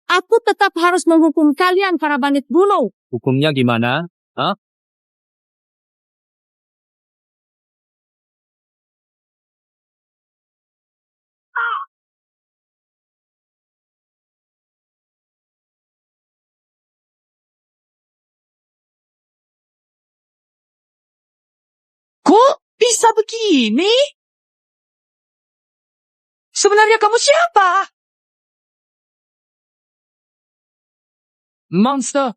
aku tetap harus menghukum kalian para bandit gunung. Hukumnya gimana? Hah? Kok bisa begini? Sebenarnya kamu siapa? Monster.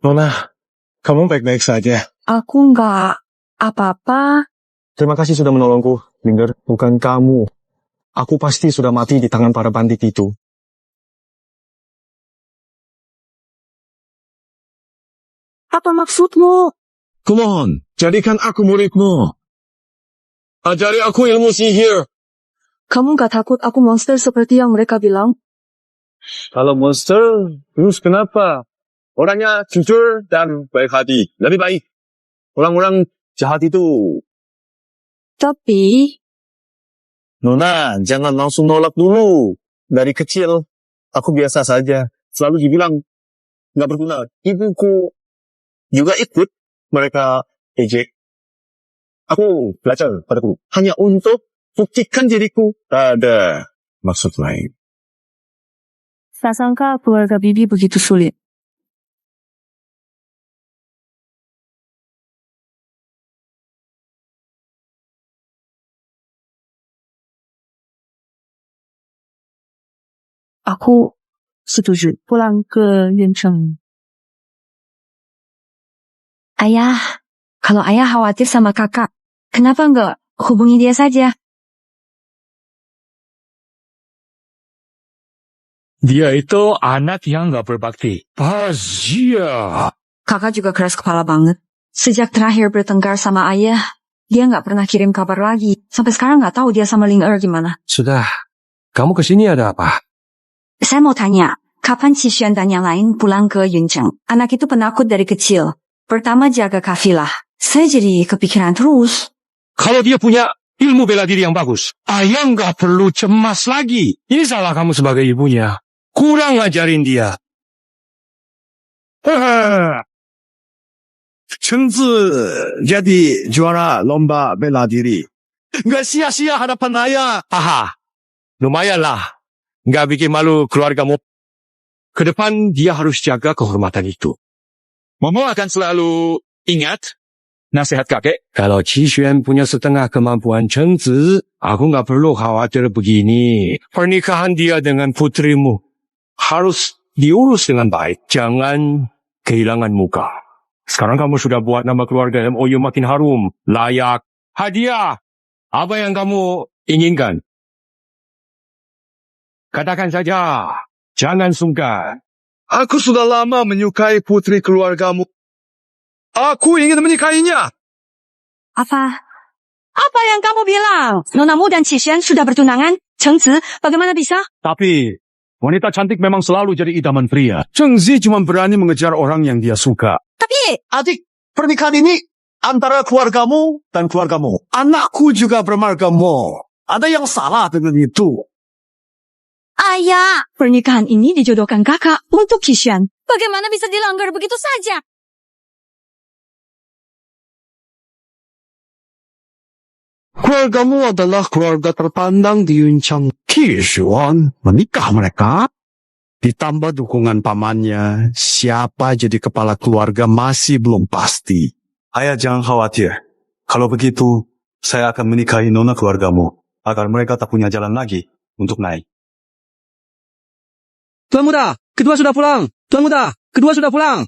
Nona, kamu baik-baik saja. Aku nggak apa-apa. Terima kasih sudah menolongku, Linger. Bukan kamu. Aku pasti sudah mati di tangan para bandit itu. Apa maksudmu? Kumohon, jadikan aku muridmu. Ajari aku ilmu sihir. Kamu nggak takut aku monster seperti yang mereka bilang? Kalau monster, terus kenapa? Orangnya jujur dan baik hati. Lebih baik. Orang-orang jahat itu. Tapi, Nona, jangan langsung nolak dulu. Dari kecil, aku biasa saja. Selalu dibilang, nggak berguna. Ibuku juga ikut mereka ejek. Aku belajar padaku. Hanya untuk buktikan diriku. Tak ada maksud lain. tak sangka keluarga Bibi begitu sulit. Aku setuju pulang ke Yuncheng. Ayah, kalau ayah khawatir sama kakak, kenapa nggak hubungi dia saja? Dia itu anak yang gak berbakti. Pazia. Kakak juga keras kepala banget. Sejak terakhir bertengkar sama ayah, dia nggak pernah kirim kabar lagi. Sampai sekarang nggak tahu dia sama Ling Er gimana. Sudah, kamu kesini ada apa? Saya mau tanya, kapan Qixuan dan yang lain pulang ke Yuncheng? Anak itu penakut dari kecil. Pertama jaga kafilah. Saya jadi kepikiran terus. Kalau dia punya ilmu bela diri yang bagus, ayah nggak perlu cemas lagi. Ini salah kamu sebagai ibunya. Kurang ngajarin dia. Chengzi jadi juara lomba bela diri. Nggak sia-sia hadapan ayah. Aha, lumayan lah. Nggak bikin malu keluargamu. Ke depan dia harus jaga kehormatan itu. Mama akan selalu ingat nasihat kakek. Kalau Qixuan punya setengah kemampuan Chengzi, aku nggak perlu khawatir begini. Pernikahan dia dengan putrimu harus diurus dengan baik. Jangan kehilangan muka. Sekarang kamu sudah buat nama keluarga MOU makin harum. Layak. Hadiah. Apa yang kamu inginkan? Katakan saja. Jangan sungkan. Aku sudah lama menyukai putri keluargamu. Aku ingin menikahinya. Apa yang kamu bilang? Nonamu dan Qixuan sudah bertunangan? Chengzi, bagaimana bisa? Tapi, wanita cantik memang selalu jadi idaman pria. Chengzi cuma berani mengejar orang yang dia suka. Tapi, Adik, pernikahan ini antara keluargamu dan keluargamu. Anakku juga bermarga Mo. Ada yang salah dengan itu. ayah, pernikahan ini dijodohkan kakak untuk Qixuan. Bagaimana bisa dilanggar begitu saja? Keluargamu adalah keluarga terpandang di Yuncang. Qixuan menikah mereka. Ditambah dukungan pamannya, siapa jadi kepala keluarga masih belum pasti. Ayah jangan khawatir. Kalau begitu, saya akan menikahi nona keluargamu. Agar mereka tak punya jalan lagi untuk naik. Tuan Muda, kedua sudah pulang. Tuan Muda, kedua sudah pulang.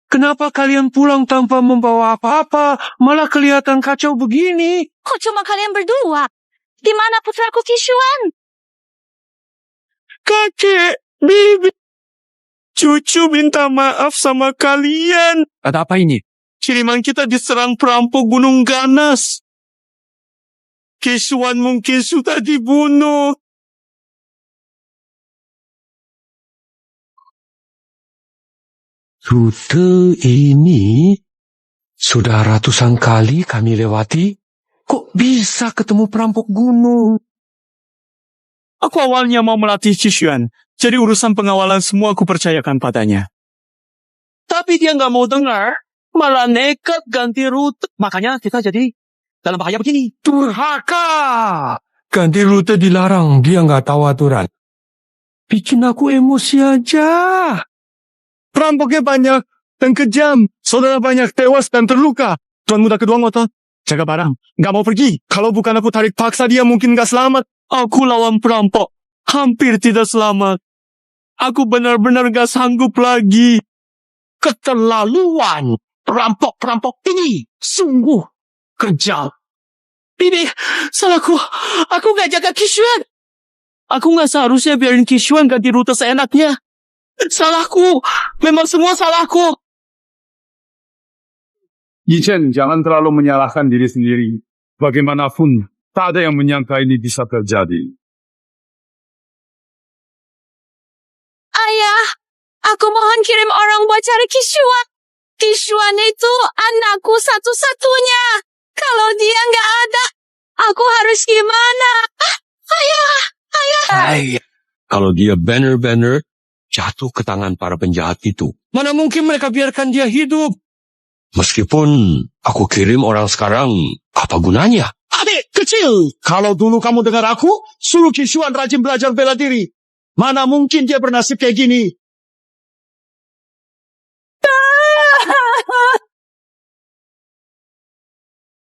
Kenapa kalian pulang tanpa membawa apa-apa? Malah kelihatan kacau begini. Kok cuma kalian berdua? Di mana putraku Qixuan? Kakek, bibi, cucu minta maaf sama kalian. Ada apa ini? Kiriman kita diserang perampok Gunung Ganas. Qixuan mungkin sudah dibunuh. Rute ini sudah ratusan kali kami lewati. Kok bisa ketemu perampok gunung? Aku awalnya mau melatih Qixuan. Jadi urusan pengawalan semua aku percayakan padanya. Tapi dia nggak mau dengar. Malah nekat ganti rute. Makanya kita jadi dalam bahaya begini. Durhaka! Ganti rute dilarang, dia nggak tahu aturan. Bikin aku emosi aja. Perampoknya banyak dan kejam. Saudara banyak tewas dan terluka. Tuan Muda kedua ngotot. Jaga barang. Gak mau pergi. Kalau bukan aku tarik paksa dia mungkin gak selamat. Aku lawan perampok. Hampir tidak selamat. Aku benar-benar gak sanggup lagi. Keterlaluan. Perampok-perampok ini sungguh kejam. Bibi, salahku. Aku gak jaga Qixuan. Aku gak seharusnya biarin Qixuan ganti rute seenaknya. Salahku. Memang semua salahku. Yichen, jangan terlalu menyalahkan diri sendiri. Bagaimanapun, tak ada yang menyangka ini bisa terjadi. Ayah, aku mohon kirim orang buat cari Qixuan. Qixuan itu anakku satu-satunya. Kalau dia nggak ada, aku harus gimana? Ayah. Hai, kalau dia benar-benar jatuh ke tangan para penjahat itu. Mana mungkin mereka biarkan dia hidup? Meskipun aku kirim orang sekarang, apa gunanya? Adik kecil, kalau dulu kamu dengar aku, suruh Qixuan rajin belajar bela diri. Mana mungkin dia bernasib kayak gini?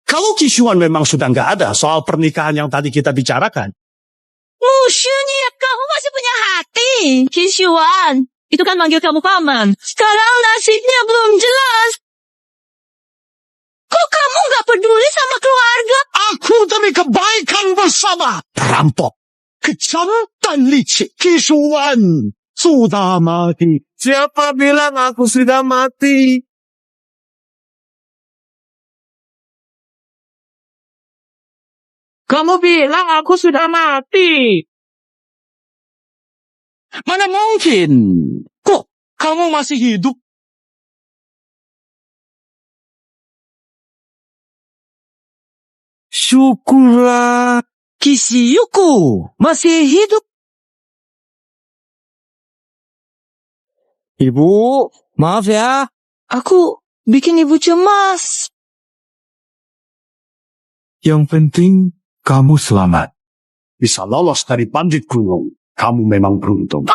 Kalau Qixuan memang sudah nggak ada soal pernikahan yang tadi kita bicarakan. Musyunya, kamu masih punya hati. Qixuan, itu kan manggil kamu paman. Sekarang nasibnya belum jelas. Kok kamu nggak peduli sama keluarga? Aku demi kebaikan bersama. Perampok, kejam dan licik. Qixuan sudah mati. Siapa bilang aku sudah mati? Kamu bilang aku sudah mati. Mana mungkin? Kok kamu masih hidup? Syukurlah, Kisiyuku masih hidup. Ibu, maaf ya. Aku bikin ibu cemas. Yang penting kamu selamat. Bisa lolos dari pandit gunung. Kamu memang beruntung.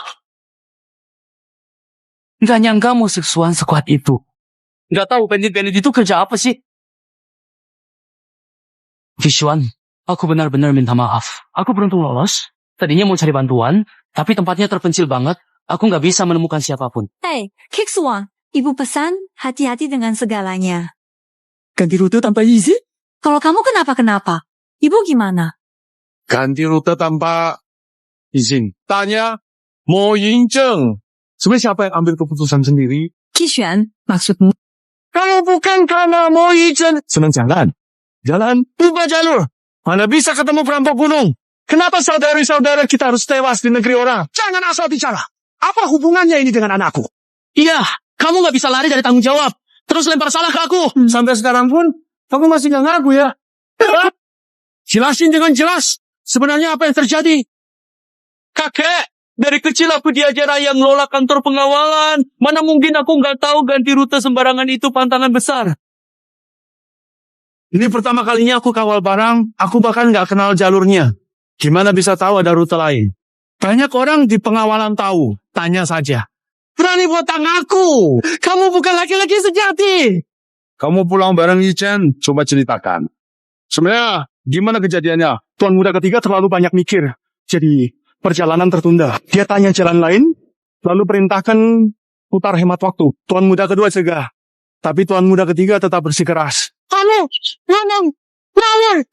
Gak nyangka mau seksuan sekuat itu. Gak tahu bandit-bandit itu kerja apa sih? Qixuan, aku benar-benar minta maaf. Aku beruntung lolos. Tadinya mau cari bantuan, tapi tempatnya terpencil banget. Aku gak bisa menemukan siapapun. Hei, Qixuan, ibu pesan hati-hati dengan segalanya. Ganti rute tanpa izin? Kalau kamu kenapa-kenapa, ibu gimana? Ganti rute tanpa izin. Tanya, Mo Yingzheng. Sebenarnya siapa yang ambil keputusan sendiri? Qixuan, maksudmu? Kalau bukan karena Mo Yingzheng senang jalan. Jalan, ubah jalur. Mana bisa ketemu perampok gunung? Kenapa saudara-saudara kita harus tewas di negeri orang? Jangan asal bicara. Apa hubungannya ini dengan anakku? Iya, kamu nggak bisa lari dari tanggung jawab. Terus lempar salah ke aku. Sampai sekarang pun, kamu masih nggak ngaku ya? Jelasin dengan jelas. Sebenarnya apa yang terjadi? Kakek, dari kecil aku diajar ayah ngelola kantor pengawalan. Mana mungkin aku nggak tahu ganti rute sembarangan itu pantangan besar. Ini pertama kalinya aku kawal barang, aku bahkan nggak kenal jalurnya. Gimana bisa tahu ada rute lain? Banyak orang di pengawalan tahu, tanya saja. Berani potong aku, kamu bukan laki-laki sejati. Kamu pulang bareng Ichen, coba ceritakan. Sebenarnya, gimana kejadiannya? Tuan muda ketiga terlalu banyak mikir. Jadi, perjalanan tertunda. Dia tanya jalan lain, lalu perintahkan putar hemat waktu. Tuan muda kedua cegah. Tapi tuan muda ketiga tetap bersikeras. Halo, ngomong,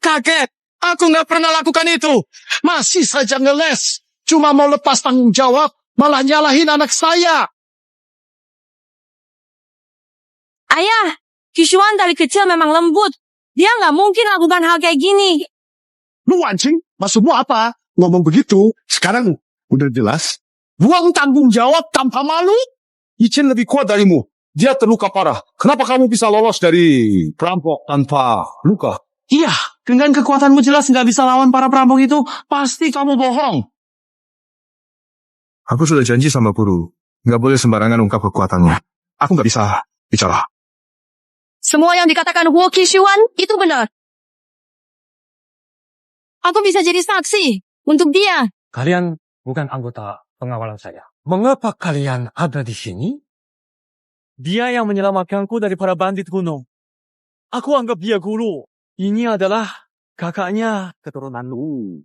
kakek. Aku nggak pernah lakukan itu. Masih saja ngeles. Cuma mau lepas tanggung jawab, malah nyalahin anak saya. Ayah, Kishuan dari kecil memang lembut. Dia nggak mungkin lakukan hal kayak gini. Lu wancing, maksudmu apa? Ngomong begitu, sekarang udah jelas. Buang tanggung jawab tanpa malu. Ichen lebih kuat darimu. Dia terluka parah. Kenapa kamu bisa lolos dari perampok tanpa luka? Iya, dengan kekuatanmu jelas nggak bisa lawan para perampok itu. Pasti kamu bohong. Aku sudah janji sama guru. Nggak boleh sembarangan ungkap kekuatannya. Aku nggak bisa bicara. Semua yang dikatakan Huo Kishuan itu benar. Aku bisa jadi saksi untuk dia. Kalian bukan anggota pengawalan saya. Mengapa kalian ada di sini? Dia yang menyelamatkanku dari para bandit gunung. Aku anggap dia guru. Ini adalah kakaknya keturunan Lu.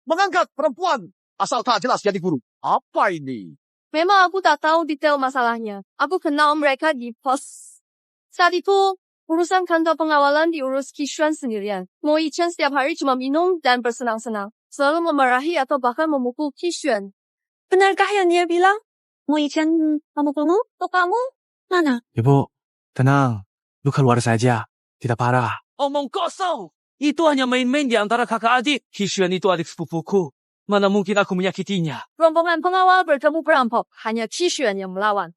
Mengangkat perempuan, asal tak jelas jadi guru. Apa ini? Memang aku tak tahu detail masalahnya. Aku kenal mereka di pos. Saat itu, urusan kantor pengawalan diurus Kishuan sendirian. Mo Ichen setiap hari cuma minum dan bersenang-senang. Selalu memarahi atau bahkan memukul Kishuan. Benarkah yang dia bilang? Mo Ichen memukulmu? Atau kamu? Mana? Ibu, tenang. Luka luar saja. Tidak parah. Omong kosong. Itu hanya main-main di antara kakak adik. Kishuan itu adik sepupuku. Mana mungkin aku menyakitinya. Rombongan pengawal bertemu perampok. Hanya Kishuan yang melawan.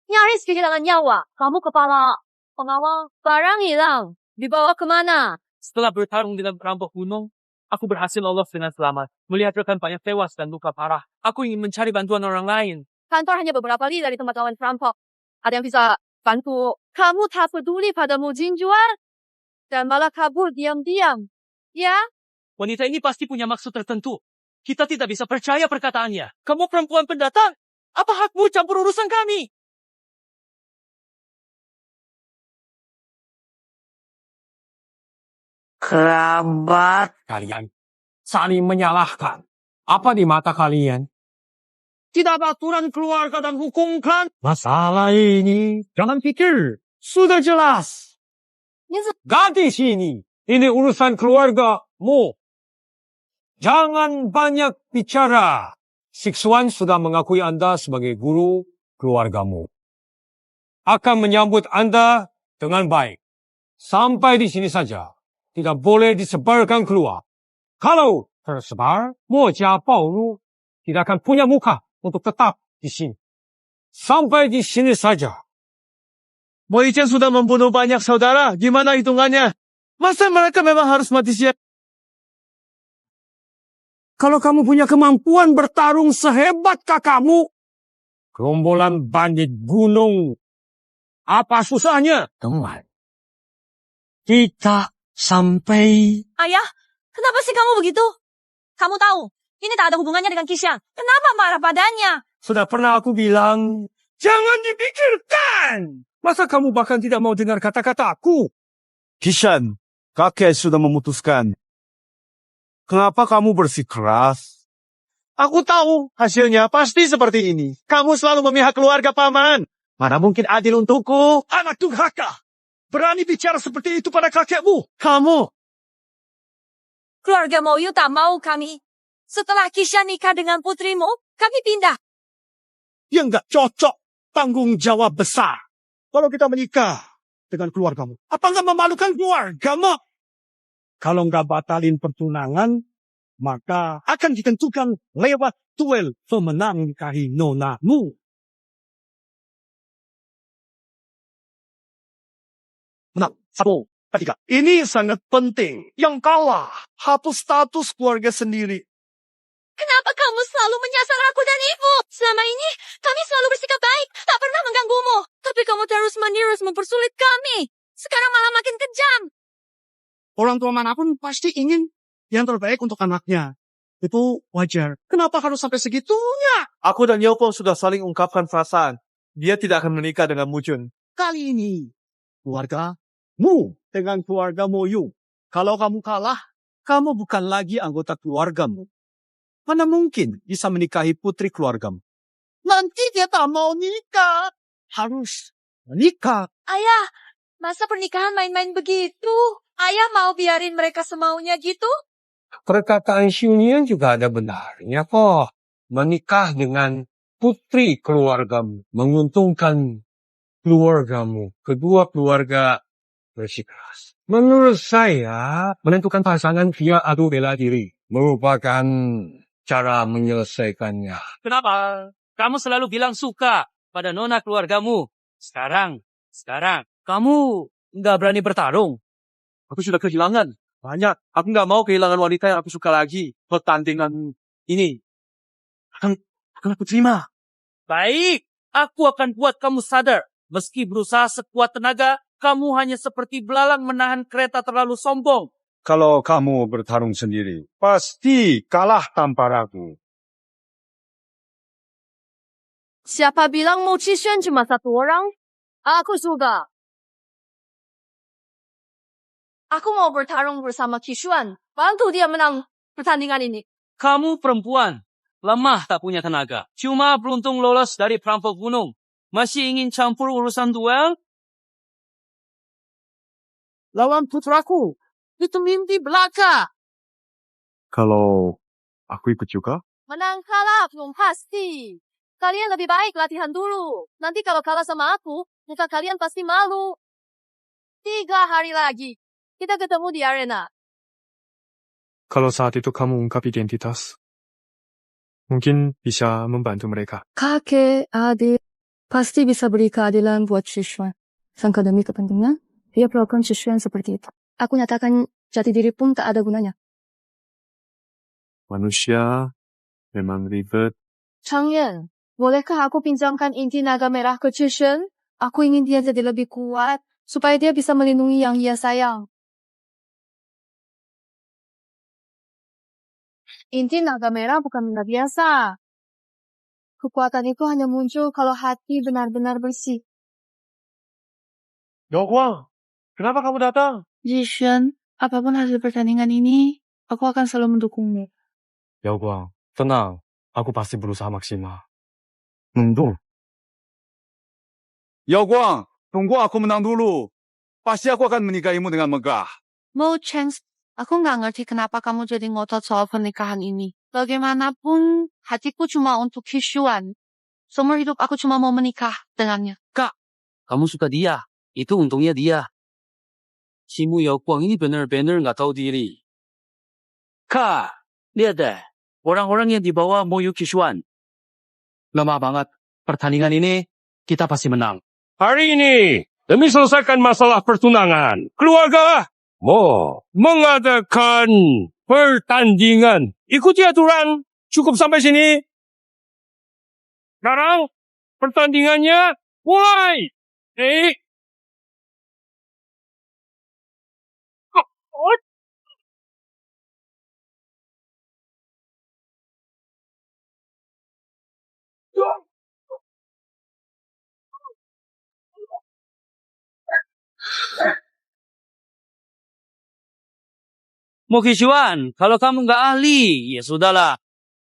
Nyaris kehilangan nyawa. Kamu kepala pengawal. Barang hilang. Dibawa kemana? Setelah bertarung dengan perampok gunung, aku berhasil lolos dengan selamat. Melihat rekan banyak tewas dan luka parah. Aku ingin mencari bantuan orang lain. Kantor hanya beberapa li dari tempat lawan perampok. Ada yang bisa bantu. Kamu tak peduli padamu Jinjuar? Dan malah kabur diam-diam. Ya? Wanita ini pasti punya maksud tertentu. Kita tidak bisa percaya perkataannya. Kamu perempuan pendatang. Apa hakmu campur urusan kami? Kerabat. Kalian saling menyalahkan. Apa di mata kalian? Tidak ada aturan keluarga dan hukum kan? Masalah ini jangan pikir. Sudah jelas. Ganti sini. Ini urusan keluargamu. Jangan banyak bicara. Siksuan sudah mengakui Anda sebagai guru keluargamu. Akan menyambut Anda dengan baik. Sampai di sini saja. Tidak boleh disebarkan keluar. Kalau tersebar, Moja Paulu tidak akan punya muka untuk tetap di sini. Sampai di sini saja. Mo Ichen sudah membunuh banyak saudara. Gimana hitungannya? Masa mereka memang harus mati sia? Kalau kamu punya kemampuan bertarung sehebat kakakmu, gerombolan bandit gunung, apa susahnya? Teman, kita sampai... Ayah, kenapa sih kamu begitu? Kamu tahu, ini tak ada hubungannya dengan Kishan. Kenapa marah padanya? Sudah pernah aku bilang, jangan dipikirkan. Masa kamu bahkan tidak mau dengar kata-kata aku? Kishan, kakek sudah memutuskan. Kenapa kamu bersikeras? Aku tahu hasilnya pasti seperti ini. Kamu selalu memihak keluarga paman. Mana mungkin adil untukku? Anak durhaka. Berani bicara seperti itu pada kakekmu. Kamu. Keluarga Moyu tak mau kami. Setelah Kishan nikah dengan putrimu, kami pindah. Ya nggak cocok. Tanggung jawab besar. Kalau kita menikah dengan keluargamu. Apa nggak memalukan keluargamu? Kalau nggak batalin pertunangan, maka akan ditentukan lewat duel pemenang nikahi nonamu. Menang, 1, 3. Ini sangat penting. Yang kalah, hapus status keluarga sendiri. Kenapa kamu selalu menyasar aku dan ibu? Selama ini, kami selalu bersikap baik, tak pernah mengganggumu. Tapi kamu terus-menerus mempersulit kami. Sekarang malah makin kejam. Orang tua manapun pasti ingin yang terbaik untuk anaknya. Itu wajar. Kenapa harus sampai segitunya? Aku dan Yopong sudah saling ungkapkan perasaan. Dia tidak akan menikah dengan Mujun. Kali ini, keluargamu dengan keluargamu Yu. Kalau kamu kalah, kamu bukan lagi anggota keluargamu. Mana mungkin bisa menikahi putri keluargamu? Nanti dia tak mau nikah. Harus menikah. Ayah, masa pernikahan main-main begitu? Ayah mau biarin mereka semaunya gitu? Perkataan Xunian juga ada benarnya kok. Menikah dengan putri keluargamu menguntungkan keluargamu. Kedua keluarga bersikeras. Menurut saya, menentukan pasangan via adu bela diri merupakan cara menyelesaikannya. Kenapa? Kamu selalu bilang suka pada nona keluargamu. Sekarang, kamu nggak berani bertarung. Aku sudah kehilangan banyak. Aku nggak mau kehilangan wanita yang aku suka lagi. Pertandingan ini akan aku terima. Baik, aku akan buat kamu sadar. Meski berusaha sekuat tenaga, kamu hanya seperti belalang menahan kereta terlalu sombong. Kalau kamu bertarung sendiri, pasti kalah tanpa ragu. Siapa bilang Mu Qixuan cuma satu orang? Aku suka. Aku mau bertarung bersama Qixuan. Bantu dia menang pertandingan ini. Kamu perempuan, lemah tak punya tenaga. Cuma beruntung lolos dari perampok gunung. Masih ingin campur urusan duel? Lawan putraku. Itu mimpi belaka. Kalau aku ikut juga? Menang kalah belum pasti. Kalian lebih baik latihan dulu. Nanti kalau kalah sama aku, muka kalian pasti malu. 3 hari lagi, kita ketemu di arena. Kalau saat itu kamu ungkap identitas, mungkin bisa membantu mereka. Kakek, adik, pasti bisa beri keadilan buat Qixuan. Sangka demi kepentingan, dia perlakukan Qixuan seperti itu. Aku nyatakan jati diri pun tak ada gunanya. Manusia memang ribet. Chang Yan, bolehkah aku pinjamkan inti naga merah ke Qixuan? Aku ingin dia jadi lebih kuat, supaya dia bisa melindungi yang ia sayang. Inti naga merah bukan benda biasa. Kekuatan itu hanya muncul kalau hati benar-benar bersih. Yopong, kenapa kamu datang? Qixuan, apapun hasil pertandingan ini, aku akan selalu mendukungmu. Yaoguang, tenang. Aku pasti berusaha maksimal. Mundur. Yaoguang, tunggu aku menang dulu. Pasti aku akan menikahimu dengan megah. Mo Chance, aku nggak ngerti kenapa kamu jadi ngotot soal pernikahan ini. Bagaimanapun, hatiku cuma untuk Qixuan. Seumur hidup aku cuma mau menikah dengannya. Kak, kamu suka dia. Itu untungnya dia. Si Mu Yaoguang ini benar-benar nggak tahu diri. Kak, lihat deh. Orang-orang yang dibawa Mo Qixuan. Lemah banget. Pertandingan ini, kita pasti menang. Hari ini, demi selesaikan masalah pertunangan, keluarga mau mengadakan pertandingan. Ikuti aturan. Cukup sampai sini. Sekarang, pertandingannya mulai. Mo Qixuan, kalau kamu nggak ahli, ya sudahlah.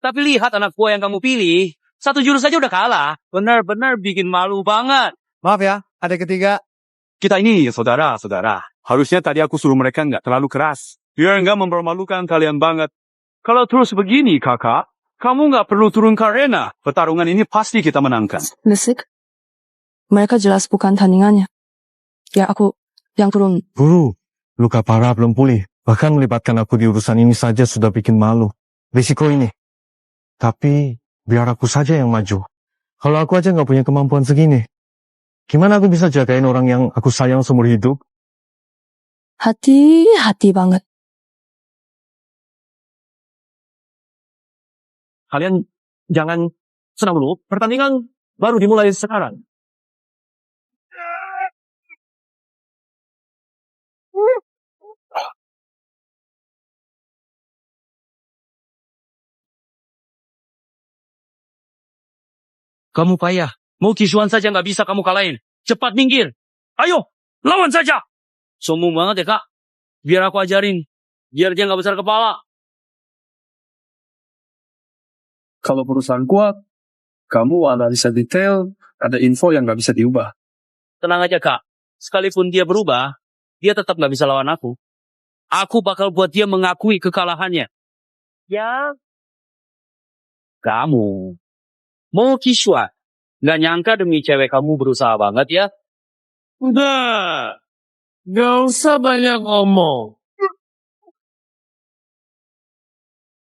Tapi lihat anak buah yang kamu pilih, 1 jurus saja udah kalah. Benar-benar bikin malu banget. Maaf ya, ada ketiga. Kita ini saudara-saudara. Harusnya tadi aku suruh mereka nggak terlalu keras. Biar nggak mempermalukan kalian banget. Kalau terus begini, kakak, kamu nggak perlu turun ke arena. Pertarungan ini pasti kita menangkan. Lesik, mereka jelas bukan tandingannya. Ya aku yang turun. Guru, luka parah belum pulih. Bahkan melibatkan aku di urusan ini saja sudah bikin malu. Risiko ini. Tapi biar aku saja yang maju. Kalau aku aja nggak punya kemampuan segini, gimana aku bisa jagain orang yang aku sayang seumur hidup? Hati-hati banget. Kalian jangan senang dulu. Pertandingan baru dimulai sekarang. Kamu payah. Mau Kishuan saja nggak bisa kamu kalahin. Cepat minggir. Ayo, lawan saja. Sombong banget ya, Kak. Biar aku ajarin. Biar dia nggak besar kepala. Kalau perusahaan kuat, kamu analisa detail, ada info yang nggak bisa diubah. Tenang aja, Kak. Sekalipun dia berubah, dia tetap nggak bisa lawan aku. Aku bakal buat dia mengakui kekalahannya. Ya. Kamu. Mau Kishuan. Nggak nyangka demi cewek kamu berusaha banget ya. Udah. Gak usah banyak ngomong.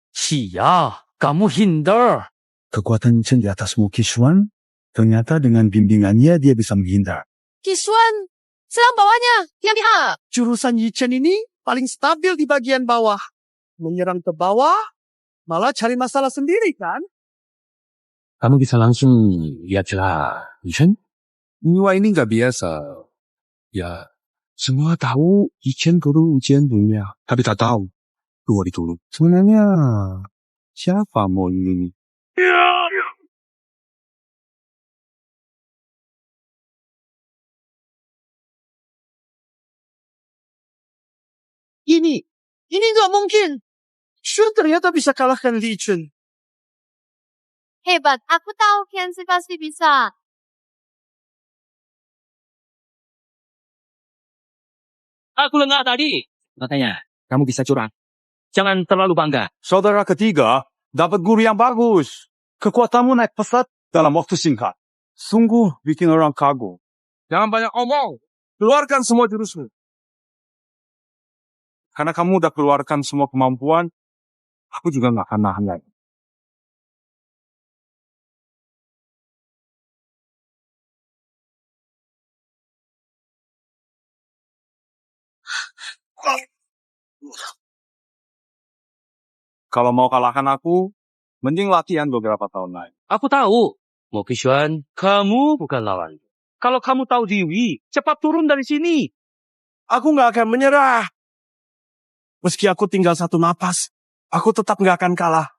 Sia, kamu hindar. Kekuatan Chen di atas Kishuan, ternyata dengan bimbingannya dia bisa menghindar. Kishuan, serang bawahnya. Yang lihat. Jurusan Yichen ini paling stabil di bagian bawah. Menyerang ke bawah, malah cari masalah sendiri kan? Kamu bisa langsung lihat celah, Yichen? Wah, ini nggak biasa. Ya, semua tahu Yichen guru ujian dunia, tapi tak tahu dua ditolong. Sebenarnya siapa mau ini? Ini nggak mungkin. Shun ternyata bisa kalahkan Li Chun. Hebat, aku tahu Kenzi pasti bisa. Aku lengah tadi. Katanya, kamu bisa curang. Jangan terlalu bangga. Saudara ketiga, dapat guru yang bagus. Kekuatanmu naik pesat dalam waktu singkat. Sungguh bikin orang kagum. Jangan banyak omong. Keluarkan semua jurusmu. Karena kamu udah keluarkan semua kemampuan, aku juga nggak akan nahan lagi. Kalau mau kalahkan aku, mending latihan beberapa tahun lagi. Aku tahu. Mau Kishuan, kamu bukan lawan. Kalau kamu tahu diri, cepat turun dari sini. Aku nggak akan menyerah. Meski aku tinggal satu napas, aku tetap nggak akan kalah.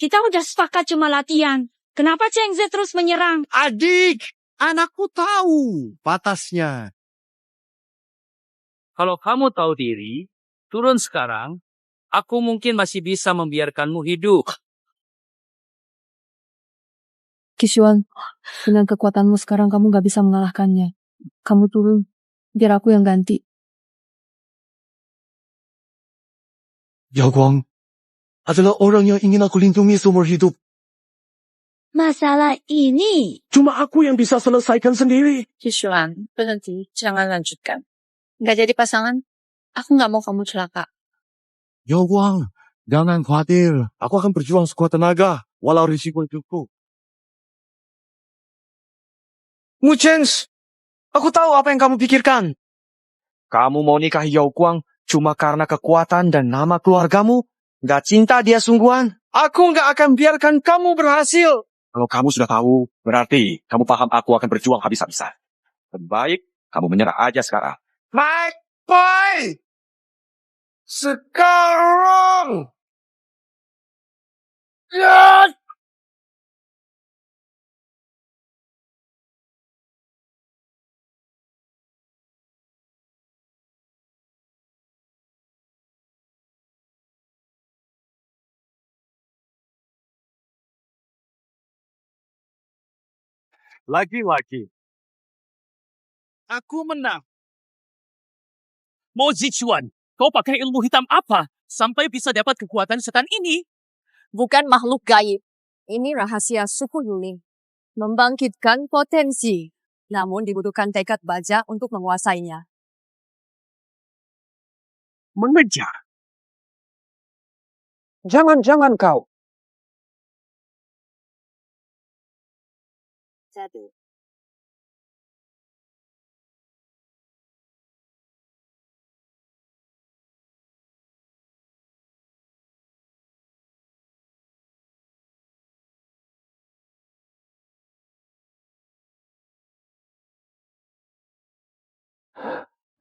Kita udah sepakat cuma latihan. Kenapa Cheng Ze terus menyerang? Adik, anakku tahu batasnya. Kalau kamu tahu diri, turun sekarang, aku mungkin masih bisa membiarkanmu hidup. Kishuan, dengan kekuatanmu sekarang kamu gak bisa mengalahkannya. Kamu turun, biar aku yang ganti. Yao Guang adalah orang yang ingin aku lindungi seumur hidup. Masalah ini. Cuma aku yang bisa selesaikan sendiri. Kishuan, berhenti. Jangan lanjutkan. Nggak jadi pasangan, aku nggak mau kamu celaka. Yao Guang, jangan khawatir. Aku akan berjuang sekuat tenaga, walau risiko hidupku. Muchens, aku tahu apa yang kamu pikirkan. Kamu mau nikah Yao Guang cuma karena kekuatan dan nama keluargamu? Gak cinta dia sungguhan? Aku gak akan biarkan kamu berhasil. Kalau kamu sudah tahu, berarti kamu paham aku akan berjuang habis-habisan. Lebih baik kamu menyerah aja sekarang. Mike Boy! Sekarang! Ya! Lagi-lagi. Aku menang. Mo Zichuan, kau pakai ilmu hitam apa sampai bisa dapat kekuatan setan ini? Bukan makhluk gaib. Ini rahasia suku Yuling. Membangkitkan potensi. Namun dibutuhkan tekad baja untuk menguasainya. mengejar. Jangan-jangan kau. Satu.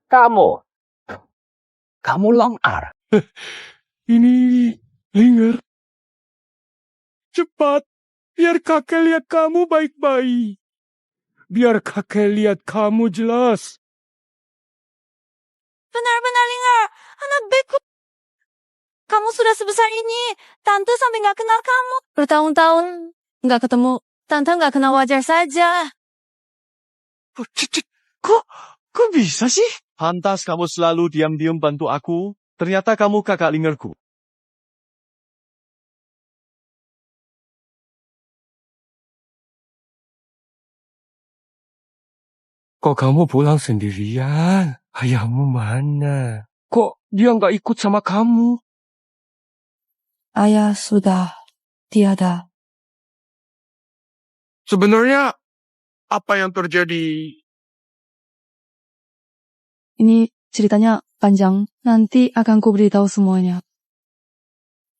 Kamu Long Ar. Ini Linger. Cepat, biar kakek lihat kamu baik-baik. Biar kakek lihat kamu jelas. Benar-benar Linger, anak baikku. Kamu sudah sebesar ini, Tante sampai nggak kenal kamu. Bertahun-tahun nggak ketemu, Tante nggak kenal wajar saja. Kok bisa sih? Pantas kamu selalu diam-diam bantu aku. Ternyata kamu kakak Lingerku. Kok kamu pulang sendirian? Ayahmu mana? Kok dia nggak ikut sama kamu? Ayah sudah tiada. Sebenarnya apa yang terjadi? Ini ceritanya panjang. Nanti akan ku beritahu semuanya.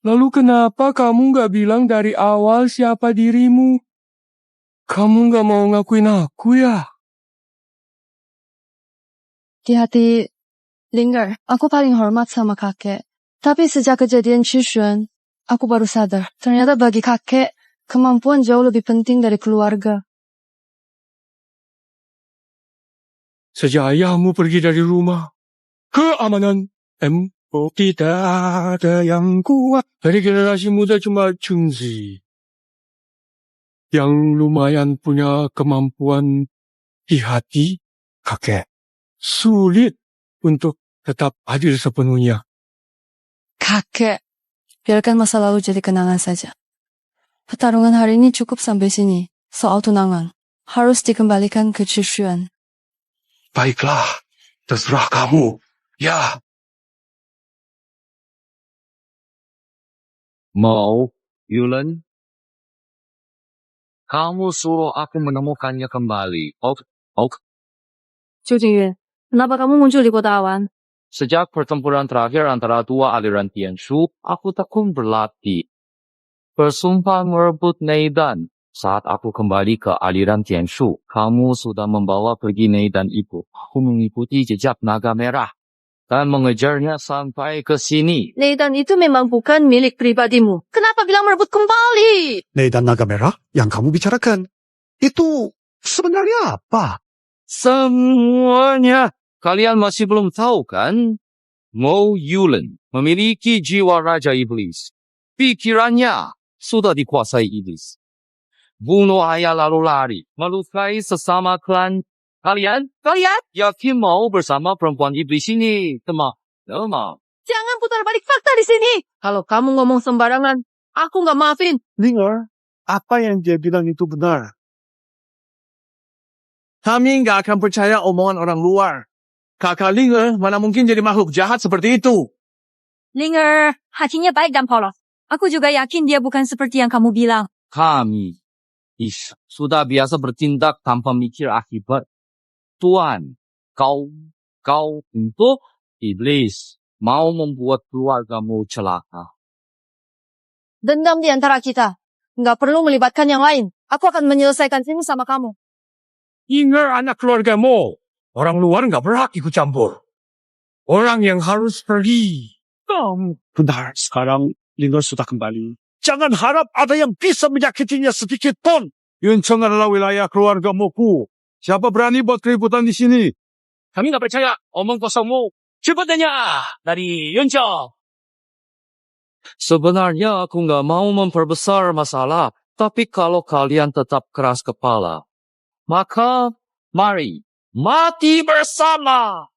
Lalu kenapa kamu nggak bilang dari awal siapa dirimu? Kamu nggak mau ngakuin aku ya? Di hati Linger, aku paling hormat sama kakek. Tapi sejak kejadian Chishuan, aku baru sadar. Ternyata bagi kakek, kemampuan jauh lebih penting dari keluarga. Sejak ayahmu pergi dari rumah, keamanan MO tidak ada yang kuat. Dari generasi muda cuma Chunzi yang lumayan punya kemampuan di hati. Kakek sulit untuk tetap hadir sepenuhnya. Kakek, biarkan masa lalu jadi kenangan saja. Pertarungan hari ini cukup sampai sini. Soal tunangan, harus dikembalikan ke Chishuan. Baiklah, terserah kamu. Ya. Mau, Yulen? Kamu suruh aku menemukannya kembali. Ok. Zhou Jingyue, kenapa kamu muncul di kota awan? Sejak pertempuran terakhir antara dua aliran Tianshu, aku tekun berlatih. Bersumpah merebut Neidan. Saat aku kembali ke aliran Tianshu, kamu sudah membawa pergi Neidan itu. Aku mengikuti jejak naga merah dan mengejarnya sampai ke sini. Neidan itu memang bukan milik pribadimu. Kenapa bilang merebut kembali? Neidan Naga Merah yang kamu bicarakan. Itu sebenarnya apa? Semuanya. Kalian masih belum tahu kan? Mo Yulen memiliki jiwa Raja Iblis. Pikirannya sudah dikuasai iblis. Bunuh ayah lalu lari, melukai sesama klan. Kalian yakin mau bersama perempuan iblis ini? Teman. Jangan putar balik fakta di sini. Kalau kamu ngomong sembarangan, aku nggak maafin. Linger, apa yang dia bilang itu benar. Kami nggak akan percaya omongan orang luar. Kakak Linger mana mungkin jadi makhluk jahat seperti itu. Linger, hatinya baik dan polos. Aku juga yakin dia bukan seperti yang kamu bilang. Kami sudah biasa bertindak tanpa mikir akibat. Tuan, kau untuk iblis mau membuat keluargamu celaka. Dendam di antara kita. Nggak perlu melibatkan yang lain. Aku akan menyelesaikan ini sama kamu. Ingat anak keluargamu. Orang luar nggak berhak ikut campur. Orang yang harus pergi. Benar, sekarang Linger sudah kembali. Jangan harap ada yang bisa menyakitinya sedikit pun. Yuncheng adalah wilayah keluargamu. Siapa berani buat keributan di sini? Kami nggak percaya omong kosongmu. Cepat tanya dari Yuncheng. Sebenarnya aku nggak mau memperbesar masalah. Tapi kalau kalian tetap keras kepala, maka mari mati bersama.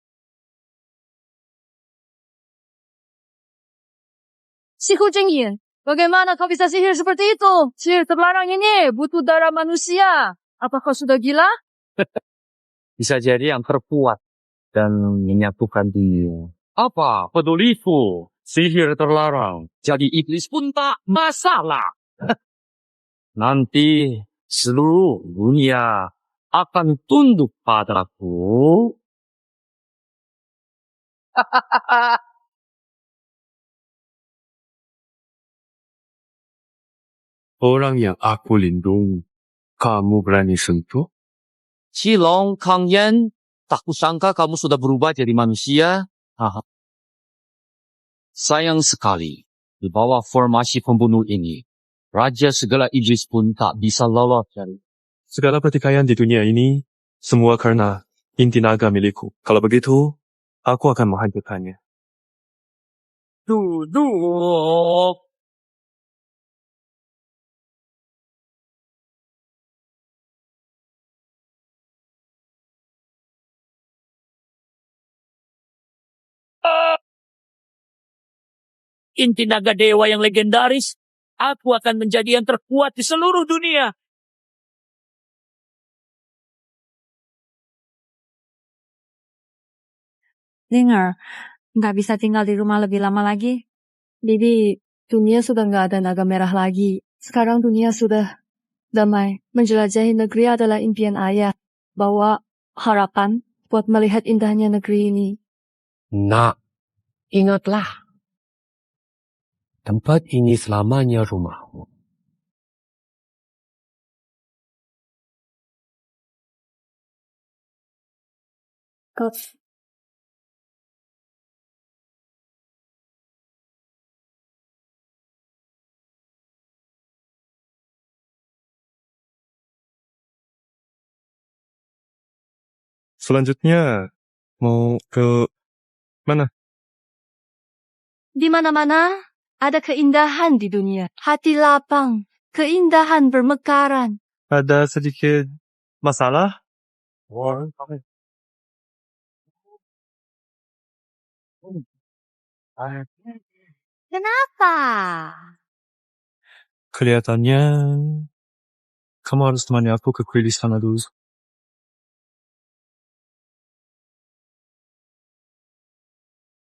Siku Jingyin, bagaimana kau bisa sihir seperti itu? Sihir terlarang ini butuh darah manusia. Apa kau sudah gila? Bisa jadi yang terkuat dan menyatukan dunia. Apa peduliku? Sihir terlarang. Jadi iblis pun tak masalah. Nanti seluruh dunia akan tunduk padaku. Orang yang aku lindungi, kamu berani sentuh? Cilong, Kang Yan, tak kusangka kamu sudah berubah jadi manusia. Haha. Sayang sekali, di bawah formasi pembunuh ini, Raja segala iblis pun tak bisa lolos dari. Segala pertikaian di dunia ini, semua karena inti naga milikku. Kalau begitu, aku akan menghancurkannya. Duduk. Inti naga dewa yang legendaris, aku akan menjadi yang terkuat di seluruh dunia. Linger, nggak bisa tinggal di rumah lebih lama lagi? Bibi, dunia sudah nggak ada naga merah lagi. Sekarang dunia sudah damai. Menjelajahi negeri adalah impian ayah. Bawa harapan buat melihat indahnya negeri ini. Nak, ingatlah. Tempat ini selamanya rumahmu. Coach. Selanjutnya, mau ke mana? Di mana-mana ada keindahan di dunia. Hati lapang, keindahan bermekaran. Ada sedikit masalah? Kenapa? Kelihatannya, kamu harus temani aku ke kuil istana dulu.